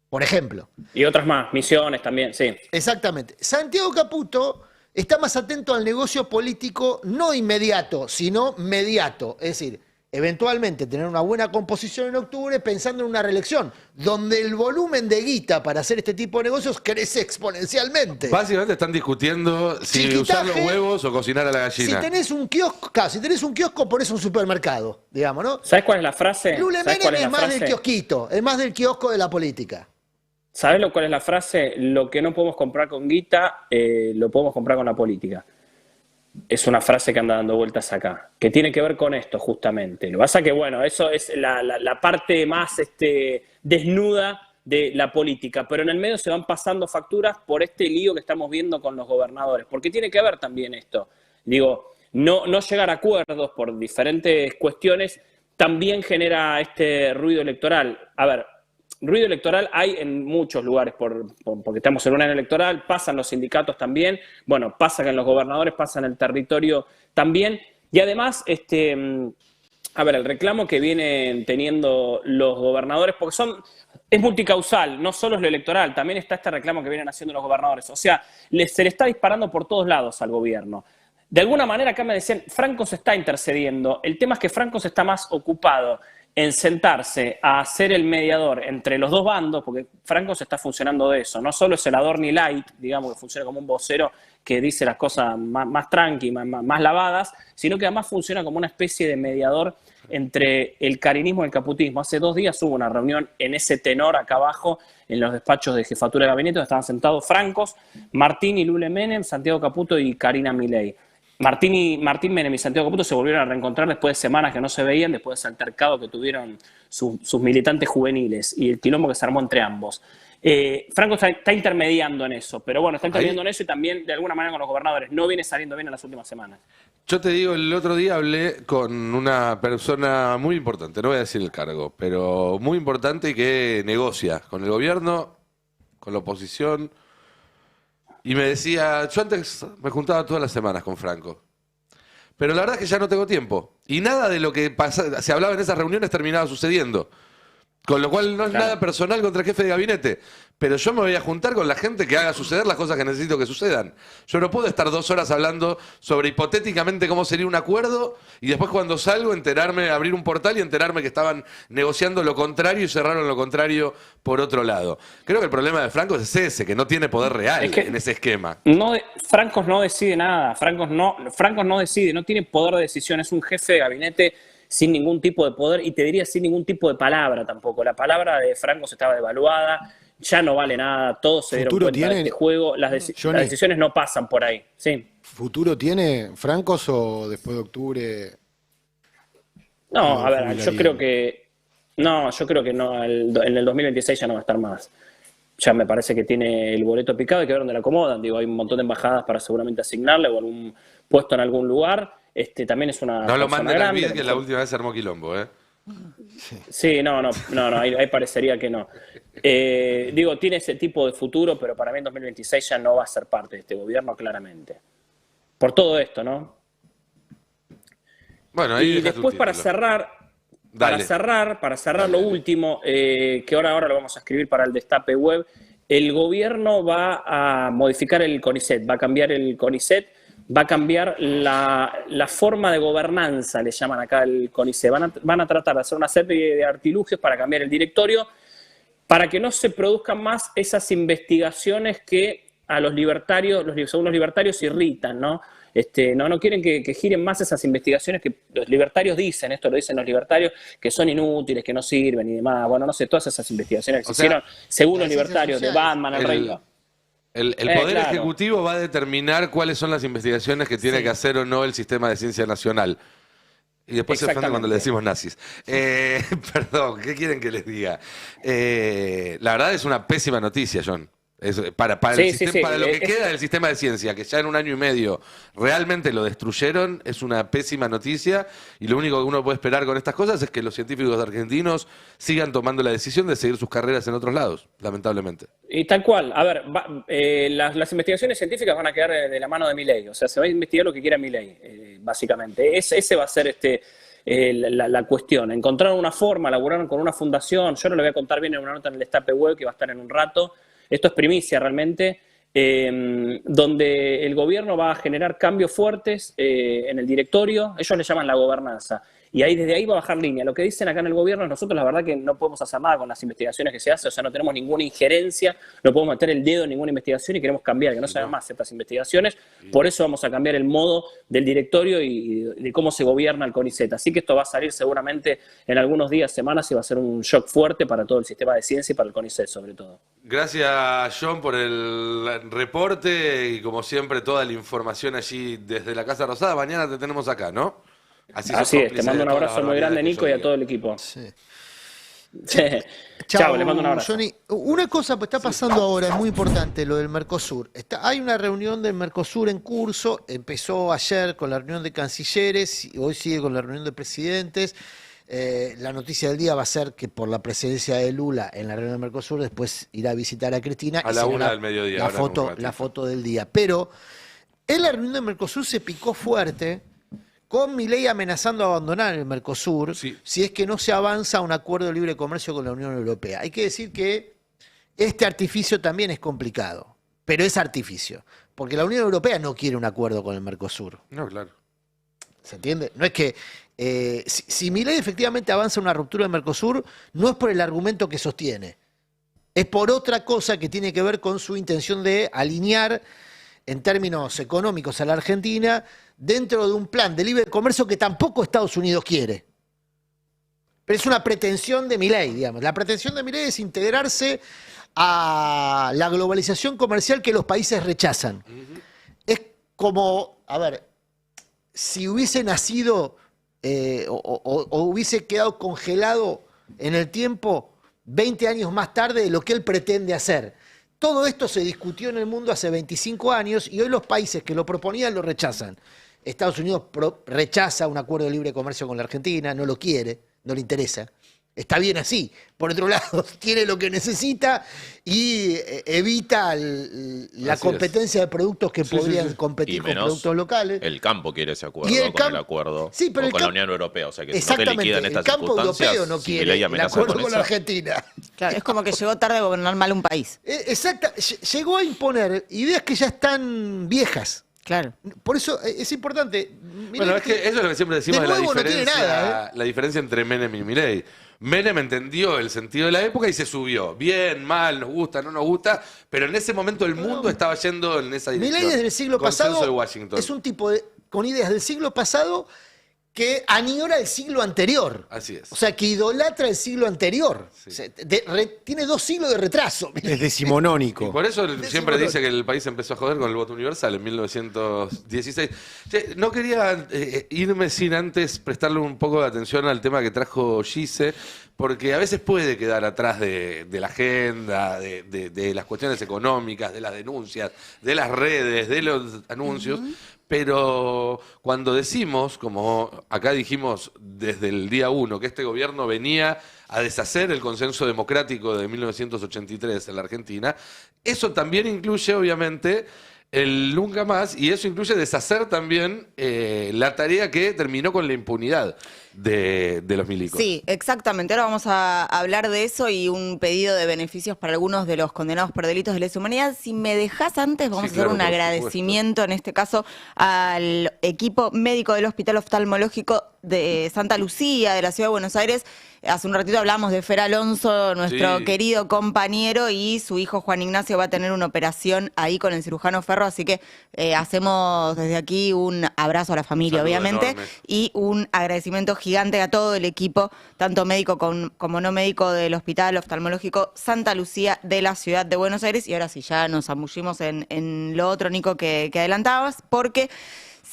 Speaker 4: por ejemplo.
Speaker 16: Y otras más, Misiones también, sí.
Speaker 4: Exactamente. Santiago Caputo está más atento al negocio político no inmediato, sino mediato. Es decir, eventualmente tener una buena composición en octubre pensando en una reelección, donde el volumen de guita para hacer este tipo de negocios crece exponencialmente.
Speaker 1: Básicamente están discutiendo si usar los huevos o cocinar a la gallina.
Speaker 4: Si tenés un kiosco, ponés un supermercado, digamos, ¿no?
Speaker 16: ¿Sabés cuál es la frase?
Speaker 4: Lule Menem es más del kiosquito, es más del kiosco de la política.
Speaker 16: ¿Sabés cuál es la frase? Lo que no podemos comprar con guita, lo podemos comprar con la política. Es una frase que anda dando vueltas acá, que tiene que ver con esto justamente. Lo que pasa que, bueno, eso es la parte más desnuda de la política, pero en el medio se van pasando facturas por este lío que estamos viendo con los gobernadores, porque tiene que ver también esto. Digo, no llegar a acuerdos por diferentes cuestiones también genera este ruido electoral. A ver, ruido electoral hay en muchos lugares, porque estamos en un año electoral, pasan los sindicatos también, bueno, pasa en los gobernadores, pasa en el territorio también, y además, a ver, el reclamo que vienen teniendo los gobernadores, porque es multicausal, no solo es lo electoral, también está este reclamo que vienen haciendo los gobernadores, o sea, se le está disparando por todos lados al gobierno. De alguna manera acá me decían, Franco se está intercediendo, el tema es que Franco se está más ocupado en sentarse a ser el mediador entre los dos bandos, porque Franco se está funcionando de eso. No solo es el Adorni light, digamos, que funciona como un vocero que dice las cosas más tranqui, más lavadas, sino que además funciona como una especie de mediador entre el carinismo y el caputismo. Hace 2 días hubo una reunión en ese tenor acá abajo, en los despachos de jefatura de gabinete, donde estaban sentados Francos, Martín y Lule Menem, Santiago Caputo y Karina Milei. Martín Menem y Santiago Caputo se volvieron a reencontrar después de semanas que no se veían, después del altercado que tuvieron sus militantes juveniles y el quilombo que se armó entre ambos. Franco está intermediando en eso, pero bueno, está intermediando en eso y también de alguna manera con los gobernadores. No viene saliendo bien en las últimas semanas.
Speaker 1: Yo te digo, el otro día hablé con una persona muy importante, no voy a decir el cargo, pero muy importante y que negocia con el gobierno, con la oposición. Y me decía, yo antes me juntaba todas las semanas con Franco, pero la verdad es que ya no tengo tiempo. Y nada de lo que se hablaba en esas reuniones terminaba sucediendo. Con lo cual no es nada personal contra el jefe de gabinete. Pero yo me voy a juntar con la gente que haga suceder las cosas que necesito que sucedan. Yo no puedo estar 2 horas hablando sobre hipotéticamente cómo sería un acuerdo y después cuando salgo enterarme, abrir un portal y enterarme que estaban negociando lo contrario y cerraron lo contrario por otro lado. Creo que el problema de Franco es ese, que no tiene poder real en ese esquema.
Speaker 16: Franco no decide nada. Franco no decide, no tiene poder de decisión. Es un jefe de gabinete sin ningún tipo de poder y te diría sin ningún tipo de palabra tampoco. La palabra de Franco se estaba devaluada, ya no vale nada, todos se dieron cuenta de este juego, las decisiones no pasan por ahí. Sí.
Speaker 5: ¿Futuro tiene Francos o después de octubre?
Speaker 16: No, a ver, yo creo que no, en el 2026 ya no va a estar más. Ya me parece que tiene el boleto picado, hay que ver dónde lo acomodan. Digo, hay un montón de embajadas para seguramente asignarle o algún puesto en algún lugar. También es una
Speaker 1: no lo manden
Speaker 16: grande,
Speaker 1: al BID, que la última vez se armó quilombo, ¿eh?
Speaker 16: Sí, no, ahí parecería que no. Digo, tiene ese tipo de futuro, pero para mí en 2026 ya no va a ser parte de este gobierno, claramente. Por todo esto, ¿no?
Speaker 1: Bueno, ahí
Speaker 16: y después para cerrar lo último, que ahora lo vamos a escribir para el Destape Web, el gobierno va a modificar el CONICET, va a cambiar el CONICET, va a cambiar la forma de gobernanza, le llaman acá el CONICET. Van a tratar de hacer una serie de artilugios para cambiar el directorio, para que no se produzcan más esas investigaciones que a los libertarios, según los libertarios, irritan, ¿no? No quieren que giren más esas investigaciones que los libertarios dicen, esto lo dicen los libertarios, que son inútiles, que no sirven y demás. Bueno, no sé, todas esas investigaciones que se hicieron, según los libertarios, de Batman, el Reino.
Speaker 1: El Poder Ejecutivo va a determinar cuáles son las investigaciones que tiene que hacer o no el Sistema de Ciencia Nacional. Y después se ofende cuando le decimos nazis. Perdón, ¿qué quieren que les diga? La verdad es una pésima noticia, John. Para lo que queda del sistema de ciencia, que ya en 1 año y medio realmente lo destruyeron, es una pésima noticia. Y lo único que uno puede esperar con estas cosas es que los científicos argentinos sigan tomando la decisión de seguir sus carreras en otros lados, lamentablemente.
Speaker 16: Y tal cual. A ver, las investigaciones científicas van a quedar de la mano de Milei. O sea, se va a investigar lo que quiera Milei, básicamente. Ese va a ser la cuestión. Encontraron una forma, laburaron con una fundación. Yo no lo voy a contar bien en una nota en el Destape Web que va a estar en un rato. Esto es primicia realmente, donde el gobierno va a generar cambios fuertes en el directorio, ellos le llaman la gobernanza, y desde ahí va a bajar línea. Lo que dicen acá en el gobierno, nosotros la verdad que no podemos hacer nada con las investigaciones que se hacen, o sea, no tenemos ninguna injerencia, no podemos meter el dedo en ninguna investigación y queremos cambiar, que no se hagan más ciertas investigaciones, por eso vamos a cambiar el modo del directorio y de cómo se gobierna el CONICET. Así que esto va a salir seguramente en algunos días, semanas, y va a ser un shock fuerte para todo el sistema de ciencia y para el CONICET sobre todo.
Speaker 1: Gracias, John, por el reporte y como siempre toda la información allí desde la Casa Rosada. Mañana te tenemos acá, ¿no?
Speaker 16: Así es, te mando un abrazo muy grande, Nico, y a todo el equipo.
Speaker 4: Sí.
Speaker 16: Chao, le mando un abrazo.
Speaker 4: Johnny, una cosa que está pasando ahora es muy importante, lo del Mercosur. Hay una reunión del Mercosur en curso, empezó ayer con la reunión de cancilleres, y hoy sigue con la reunión de presidentes. La noticia del día va a ser que por la presencia de Lula en la reunión del Mercosur, después irá a visitar a Cristina.
Speaker 1: A la 1 del mediodía.
Speaker 4: La foto del día. Pero en la reunión del Mercosur se picó fuerte, con Milei amenazando abandonar el Mercosur si es que no se avanza a un acuerdo de libre comercio con la Unión Europea. Hay que decir que este artificio también es complicado, pero es artificio, porque la Unión Europea no quiere un acuerdo con el Mercosur.
Speaker 1: No, claro.
Speaker 4: ¿Se entiende? No es que si Milei efectivamente avanza una ruptura de Mercosur, no es por el argumento que sostiene. Es por otra cosa que tiene que ver con su intención de alinear en términos económicos a la Argentina dentro de un plan de libre comercio que tampoco Estados Unidos quiere. Pero es una pretensión de Milei, digamos. La pretensión de Milei es integrarse a la globalización comercial que los países rechazan. Es como, a ver, si hubiese nacido o hubiese quedado congelado en el tiempo 20 años más tarde de lo que él pretende hacer. Todo esto se discutió en el mundo hace 25 años y hoy los países que lo proponían lo rechazan. Estados Unidos rechaza un acuerdo de libre comercio con la Argentina, no lo quiere, no le interesa. Está bien así. Por otro lado, tiene lo que necesita y evita la competencia de productos que podrían competir con productos locales.
Speaker 15: El campo quiere ese acuerdo
Speaker 4: Y el
Speaker 15: con el acuerdo
Speaker 4: Sí, pero
Speaker 15: o
Speaker 4: el
Speaker 15: con la
Speaker 4: campo-
Speaker 15: Unión Europea. O sea que si no te
Speaker 4: Exactamente,
Speaker 15: liquidan
Speaker 4: el
Speaker 15: estas
Speaker 4: campo
Speaker 15: circunstancias,
Speaker 4: europeo no
Speaker 15: si
Speaker 4: quiere
Speaker 15: Milei
Speaker 4: el
Speaker 15: amenaza
Speaker 4: acuerdo
Speaker 15: con
Speaker 4: con la
Speaker 15: eso.
Speaker 4: Argentina.
Speaker 6: Claro, es como que llegó tarde a gobernar mal un país.
Speaker 4: Exacto, llegó a imponer ideas que ya están viejas.
Speaker 6: Claro.
Speaker 4: Por eso es importante.
Speaker 1: Bueno, es que eso es lo que siempre decimos de la
Speaker 4: nuevo no tiene
Speaker 1: diferencia,
Speaker 4: nada,
Speaker 1: la diferencia entre Menem y Milei. Menem entendió el sentido de la época y se subió. Bien, mal, nos gusta, no nos gusta, pero en ese momento el mundo estaba yendo en esa dirección.
Speaker 4: Milei desde el siglo
Speaker 1: Consenso
Speaker 4: pasado
Speaker 1: de Washington.
Speaker 4: es un tipo con ideas del siglo pasado que añora el siglo anterior.
Speaker 1: Así es.
Speaker 4: O sea, que idolatra el siglo anterior. O sea, tiene 2 siglos de retraso.
Speaker 5: Es decimonónico.
Speaker 1: Y por eso siempre dice que el país empezó a joder con el voto universal en 1916. Che, no quería irme sin antes prestarle un poco de atención al tema que trajo Gise, porque a veces puede quedar atrás de la agenda, de las cuestiones económicas, de las denuncias, de las redes, de los anuncios. Pero cuando decimos, como acá dijimos desde el día 1, que este gobierno venía a deshacer el consenso democrático de 1983 en la Argentina, eso también incluye, obviamente, el nunca más, y eso incluye deshacer también la tarea que terminó con la impunidad de los milicos.
Speaker 6: Sí, exactamente. Ahora vamos a hablar de eso y un pedido de beneficios para algunos de los condenados por delitos de lesa humanidad. Si me dejas antes, vamos a hacer un agradecimiento, en este caso, al equipo médico del Hospital Oftalmológico de Santa Lucía, de la Ciudad de Buenos Aires. Hace un ratito hablamos de Fer Alonso, nuestro querido compañero, y su hijo Juan Ignacio va a tener una operación ahí con el cirujano Ferro, así que hacemos desde aquí un abrazo a la familia, obviamente, enorme. Y un agradecimiento gigante a todo el equipo, tanto médico como no médico, del Hospital Oftalmológico Santa Lucía de la Ciudad de Buenos Aires. Y ahora sí, ya nos ambullimos en lo otro, Nico, que adelantabas, porque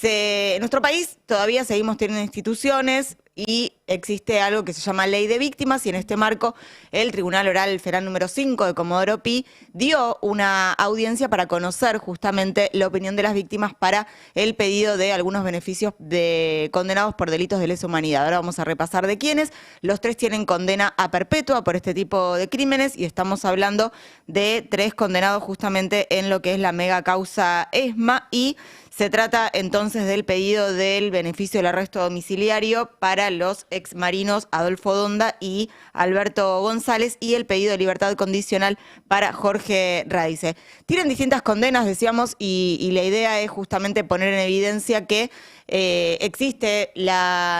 Speaker 6: en nuestro país todavía seguimos teniendo instituciones y existe algo que se llama Ley de Víctimas, y en este marco el Tribunal Oral Federal número 5 de Comodoro Pi dio una audiencia para conocer justamente la opinión de las víctimas para el pedido de algunos beneficios de condenados por delitos de lesa humanidad. Ahora vamos a repasar de quiénes. Los 3 tienen condena a perpetua por este tipo de crímenes, y estamos hablando de 3 condenados justamente en lo que es la mega causa ESMA, y se trata entonces del pedido del beneficio del arresto domiciliario para los exmarinos Adolfo Donda y Alberto González, y el pedido de libertad condicional para Jorge Radice. Tienen distintas condenas, decíamos, y la idea es justamente poner en evidencia que existe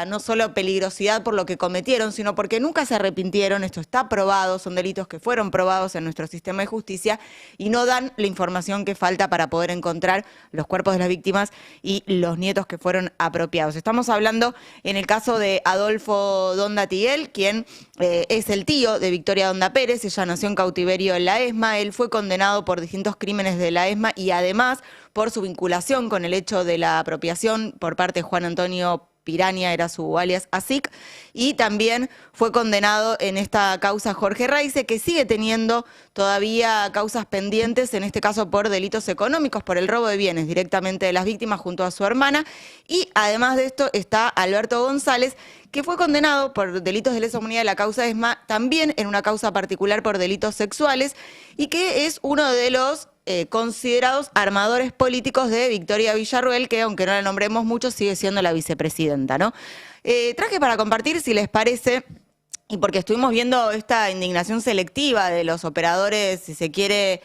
Speaker 6: no solo peligrosidad por lo que cometieron, sino porque nunca se arrepintieron. Esto está probado, son delitos que fueron probados en nuestro sistema de justicia y no dan la información que falta para poder encontrar los cuerpos de las víctimas y los nietos que fueron apropiados. Estamos hablando en el caso de Adolfo Donda Tiguel, quien es el tío de Victoria Donda Pérez. Ella nació en cautiverio en la ESMA. Él fue condenado por distintos crímenes de la ESMA y además por su vinculación con el hecho de la apropiación por parte de Juan Antonio Piraña, era su alias ASIC, y también fue condenado en esta causa Jorge Radice, que sigue teniendo todavía causas pendientes, en este caso por delitos económicos, por el robo de bienes directamente de las víctimas junto a su hermana. Y además de esto está Alberto González, que fue condenado por delitos de lesa humanidad de la causa ESMA, también en una causa particular por delitos sexuales, y que es uno de los considerados armadores políticos de Victoria Villarruel, que aunque no la nombremos mucho, sigue siendo la vicepresidenta, ¿no? Traje para compartir, si les parece, y porque estuvimos viendo esta indignación selectiva de los operadores, si se quiere,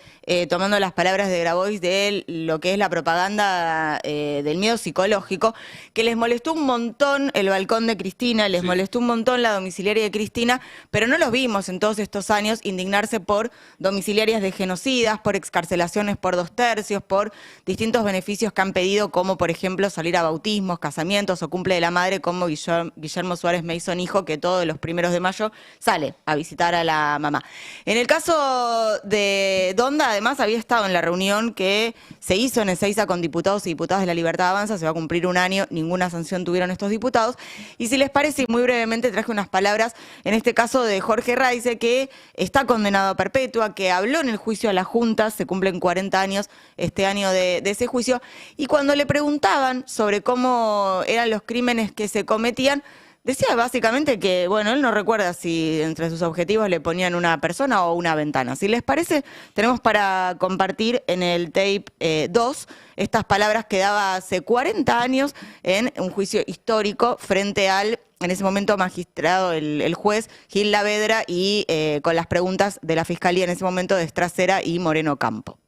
Speaker 6: tomando las palabras de Grabois, de lo que es la propaganda del miedo psicológico, que les molestó un montón el balcón de Cristina, les molestó un montón la domiciliaria de Cristina, pero no los vimos en todos estos años indignarse por domiciliarias de genocidas, por excarcelaciones por 2/3, por distintos beneficios que han pedido, como por ejemplo salir a bautismos, casamientos o cumple de la madre, como Guillermo Suárez Mason, hijo, que todos los 1 de mayo sale a visitar a la mamá. En el caso de Donda, además, había estado en la reunión que se hizo en Ezeiza con diputados y diputadas de La Libertad Avanza. Se va a cumplir un año, ninguna sanción tuvieron estos diputados. Y si les parece, muy brevemente traje unas palabras, en este caso de Jorge Raize, que está condenado a perpetua, que habló en el juicio a la Junta, se cumplen 40 años este año de ese juicio, y cuando le preguntaban sobre cómo eran los crímenes que se cometían, decía básicamente que, bueno, él no recuerda si entre sus objetivos le ponían una persona o una ventana. Si les parece, tenemos para compartir en el tape 2 estas palabras que daba hace 40 años en un juicio histórico frente al, en ese momento, magistrado, el juez Gil Lavedra, y con las preguntas de la Fiscalía en ese momento de Estracera y Moreno Campo.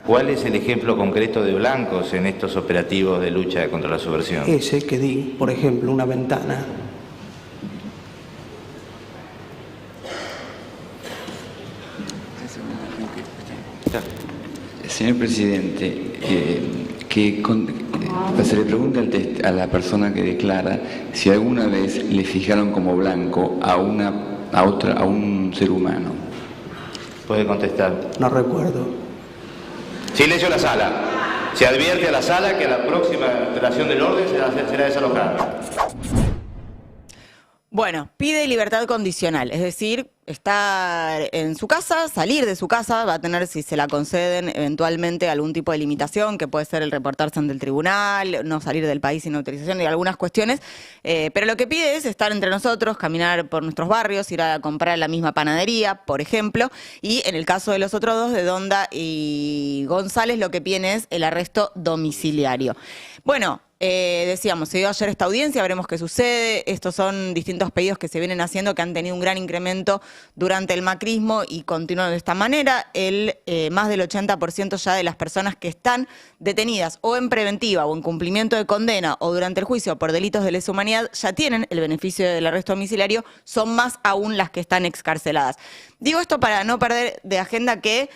Speaker 17: ¿Cuál es el ejemplo concreto de blancos en estos operativos de lucha contra la subversión?
Speaker 18: Ese que di, por ejemplo, una ventana.
Speaker 19: Señor presidente, se le pregunta a la persona que declara si alguna vez le fijaron como blanco a un ser humano.
Speaker 17: Puede contestar.
Speaker 18: No recuerdo.
Speaker 17: Silencio en la sala. Se advierte a la sala que a la próxima alteración del orden será desalojada.
Speaker 6: Bueno, pide libertad condicional, es decir, estar en su casa, salir de su casa, va a tener, si se la conceden, eventualmente algún tipo de limitación, que puede ser el reportarse ante el tribunal, no salir del país sin autorización y algunas cuestiones, pero lo que pide es estar entre nosotros, caminar por nuestros barrios, ir a comprar a la misma panadería, por ejemplo, y en el caso de los otros dos, de Donda y González, lo que piden es el arresto domiciliario. Bueno, decíamos, se dio ayer esta audiencia, veremos qué sucede. Estos son distintos pedidos que se vienen haciendo, que han tenido un gran incremento durante el macrismo y continúan de esta manera. Más del 80% ya de las personas que están detenidas o en preventiva o en cumplimiento de condena o durante el juicio por delitos de lesa humanidad ya tienen el beneficio del arresto domiciliario, son más aún las que están excarceladas. Digo esto para no perder de agenda que,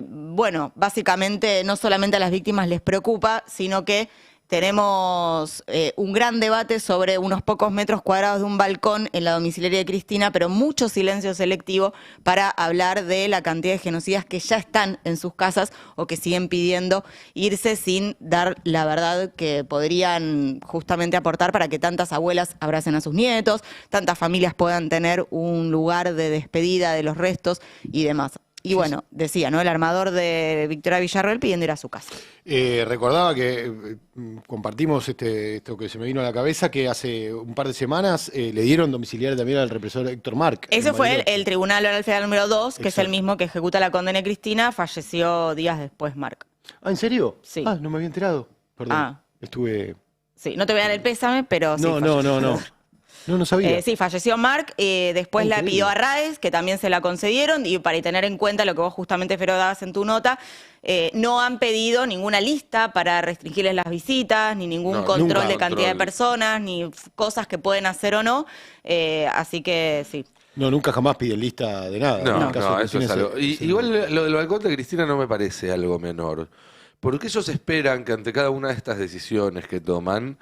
Speaker 6: bueno, básicamente no solamente a las víctimas les preocupa, sino que tenemos un gran debate sobre unos pocos metros cuadrados de un balcón en la domiciliaria de Cristina, pero mucho silencio selectivo para hablar de la cantidad de genocidas que ya están en sus casas o que siguen pidiendo irse sin dar la verdad que podrían justamente aportar para que tantas abuelas abracen a sus nietos, tantas familias puedan tener un lugar de despedida de los restos y demás. Y bueno, decía, ¿no? El armador de Victoria Villarroel pidiendo ir a su casa.
Speaker 5: Recordaba que compartimos esto que se me vino a la cabeza, que hace un par de semanas le dieron domiciliario también al represor Héctor Marc.
Speaker 6: Ese fue el Tribunal Oral Federal número 2, que es el mismo que ejecuta la condena de Cristina. Falleció días después Marc.
Speaker 5: ¿Ah, en serio?
Speaker 6: Sí.
Speaker 5: Ah, no me había enterado. Perdón. Estuve...
Speaker 6: Sí, no te voy a dar el pésame, pero sí.
Speaker 5: No sabía.
Speaker 6: Sí, falleció Marc, después la pidió a Raez, que también se la concedieron, y para tener en cuenta lo que vos justamente, Fero, dabas en tu nota, no han pedido ninguna lista para restringirles las visitas, ni ningún control de cantidad de personas, ni cosas que pueden hacer o no, así que sí.
Speaker 5: No, nunca jamás piden lista de nada.
Speaker 1: No, eso es algo. Igual lo del balcón de Cristina no me parece algo menor, porque ellos esperan que ante cada una de estas decisiones que toman,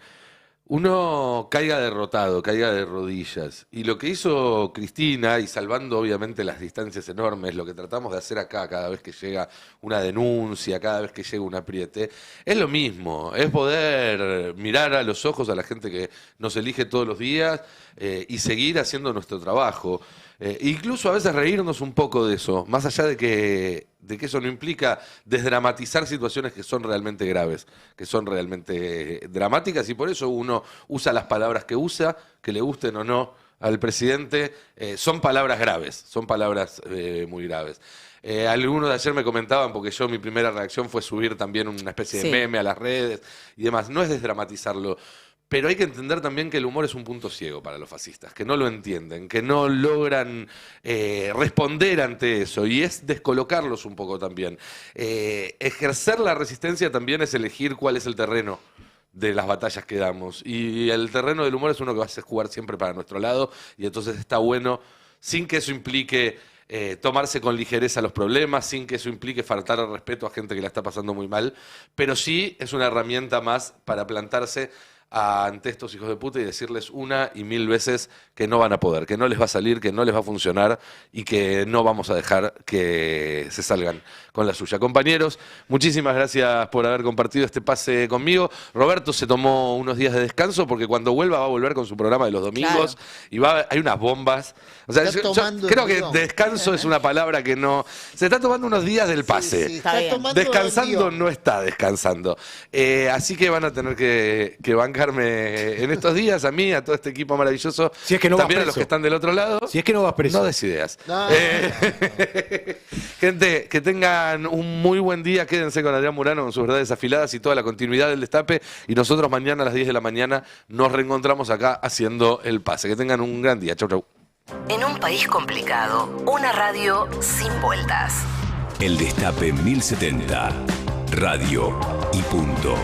Speaker 1: uno caiga derrotado, caiga de rodillas. Y lo que hizo Cristina, y salvando obviamente las distancias enormes, lo que tratamos de hacer acá cada vez que llega una denuncia, cada vez que llega un apriete, es lo mismo. Es poder mirar a los ojos a la gente que nos elige todos los días y seguir haciendo nuestro trabajo. Incluso a veces reírnos un poco de eso, más allá de que eso no implica desdramatizar situaciones que son realmente graves, que son realmente dramáticas, y por eso uno usa las palabras que usa, que le gusten o no al presidente, son palabras graves, son palabras muy graves. Algunos de ayer me comentaban, porque mi primera reacción fue subir también una especie de meme a las redes y demás, no es desdramatizarlo, Pero hay que entender también que el humor es un punto ciego para los fascistas, que no lo entienden, que no logran responder ante eso, y es descolocarlos un poco también. Ejercer la resistencia también es elegir cuál es el terreno de las batallas que damos, y el terreno del humor es uno que va a jugar siempre para nuestro lado, y entonces está bueno, sin que eso implique tomarse con ligereza los problemas, sin que eso implique faltar al respeto a gente que la está pasando muy mal, pero sí es una herramienta más para plantarse ante estos hijos de puta y decirles una y mil veces que no van a poder, que no les va a salir, que no les va a funcionar y que no vamos a dejar que se salgan con la suya. Compañeros, muchísimas gracias por haber compartido este pase conmigo. Roberto se tomó unos días de descanso porque cuando vuelva va a volver con su programa de los domingos, y hay unas bombas. O sea, yo creo que descanso es una palabra que no... Se está tomando unos días del pase.
Speaker 4: Sí, está tomando
Speaker 1: Descansando no está descansando. Así que van a tener que bancarme en estos días, a mí, a todo este equipo maravilloso.
Speaker 5: Si es que no
Speaker 1: también
Speaker 5: vas
Speaker 1: a los
Speaker 5: preso.
Speaker 1: que están del otro lado.
Speaker 5: Si es que no vas preso.
Speaker 1: No des ideas.
Speaker 4: No.
Speaker 1: Gente, que tengan un muy buen día. Quédense con Adrián Murano, con sus verdades afiladas y toda la continuidad del Destape. Y nosotros mañana a las 10 de la mañana nos reencontramos acá haciendo el pase. Que tengan un gran día. Chau, chau.
Speaker 20: En un país complicado, una radio sin vueltas.
Speaker 21: El Destape 1070. Radio y punto.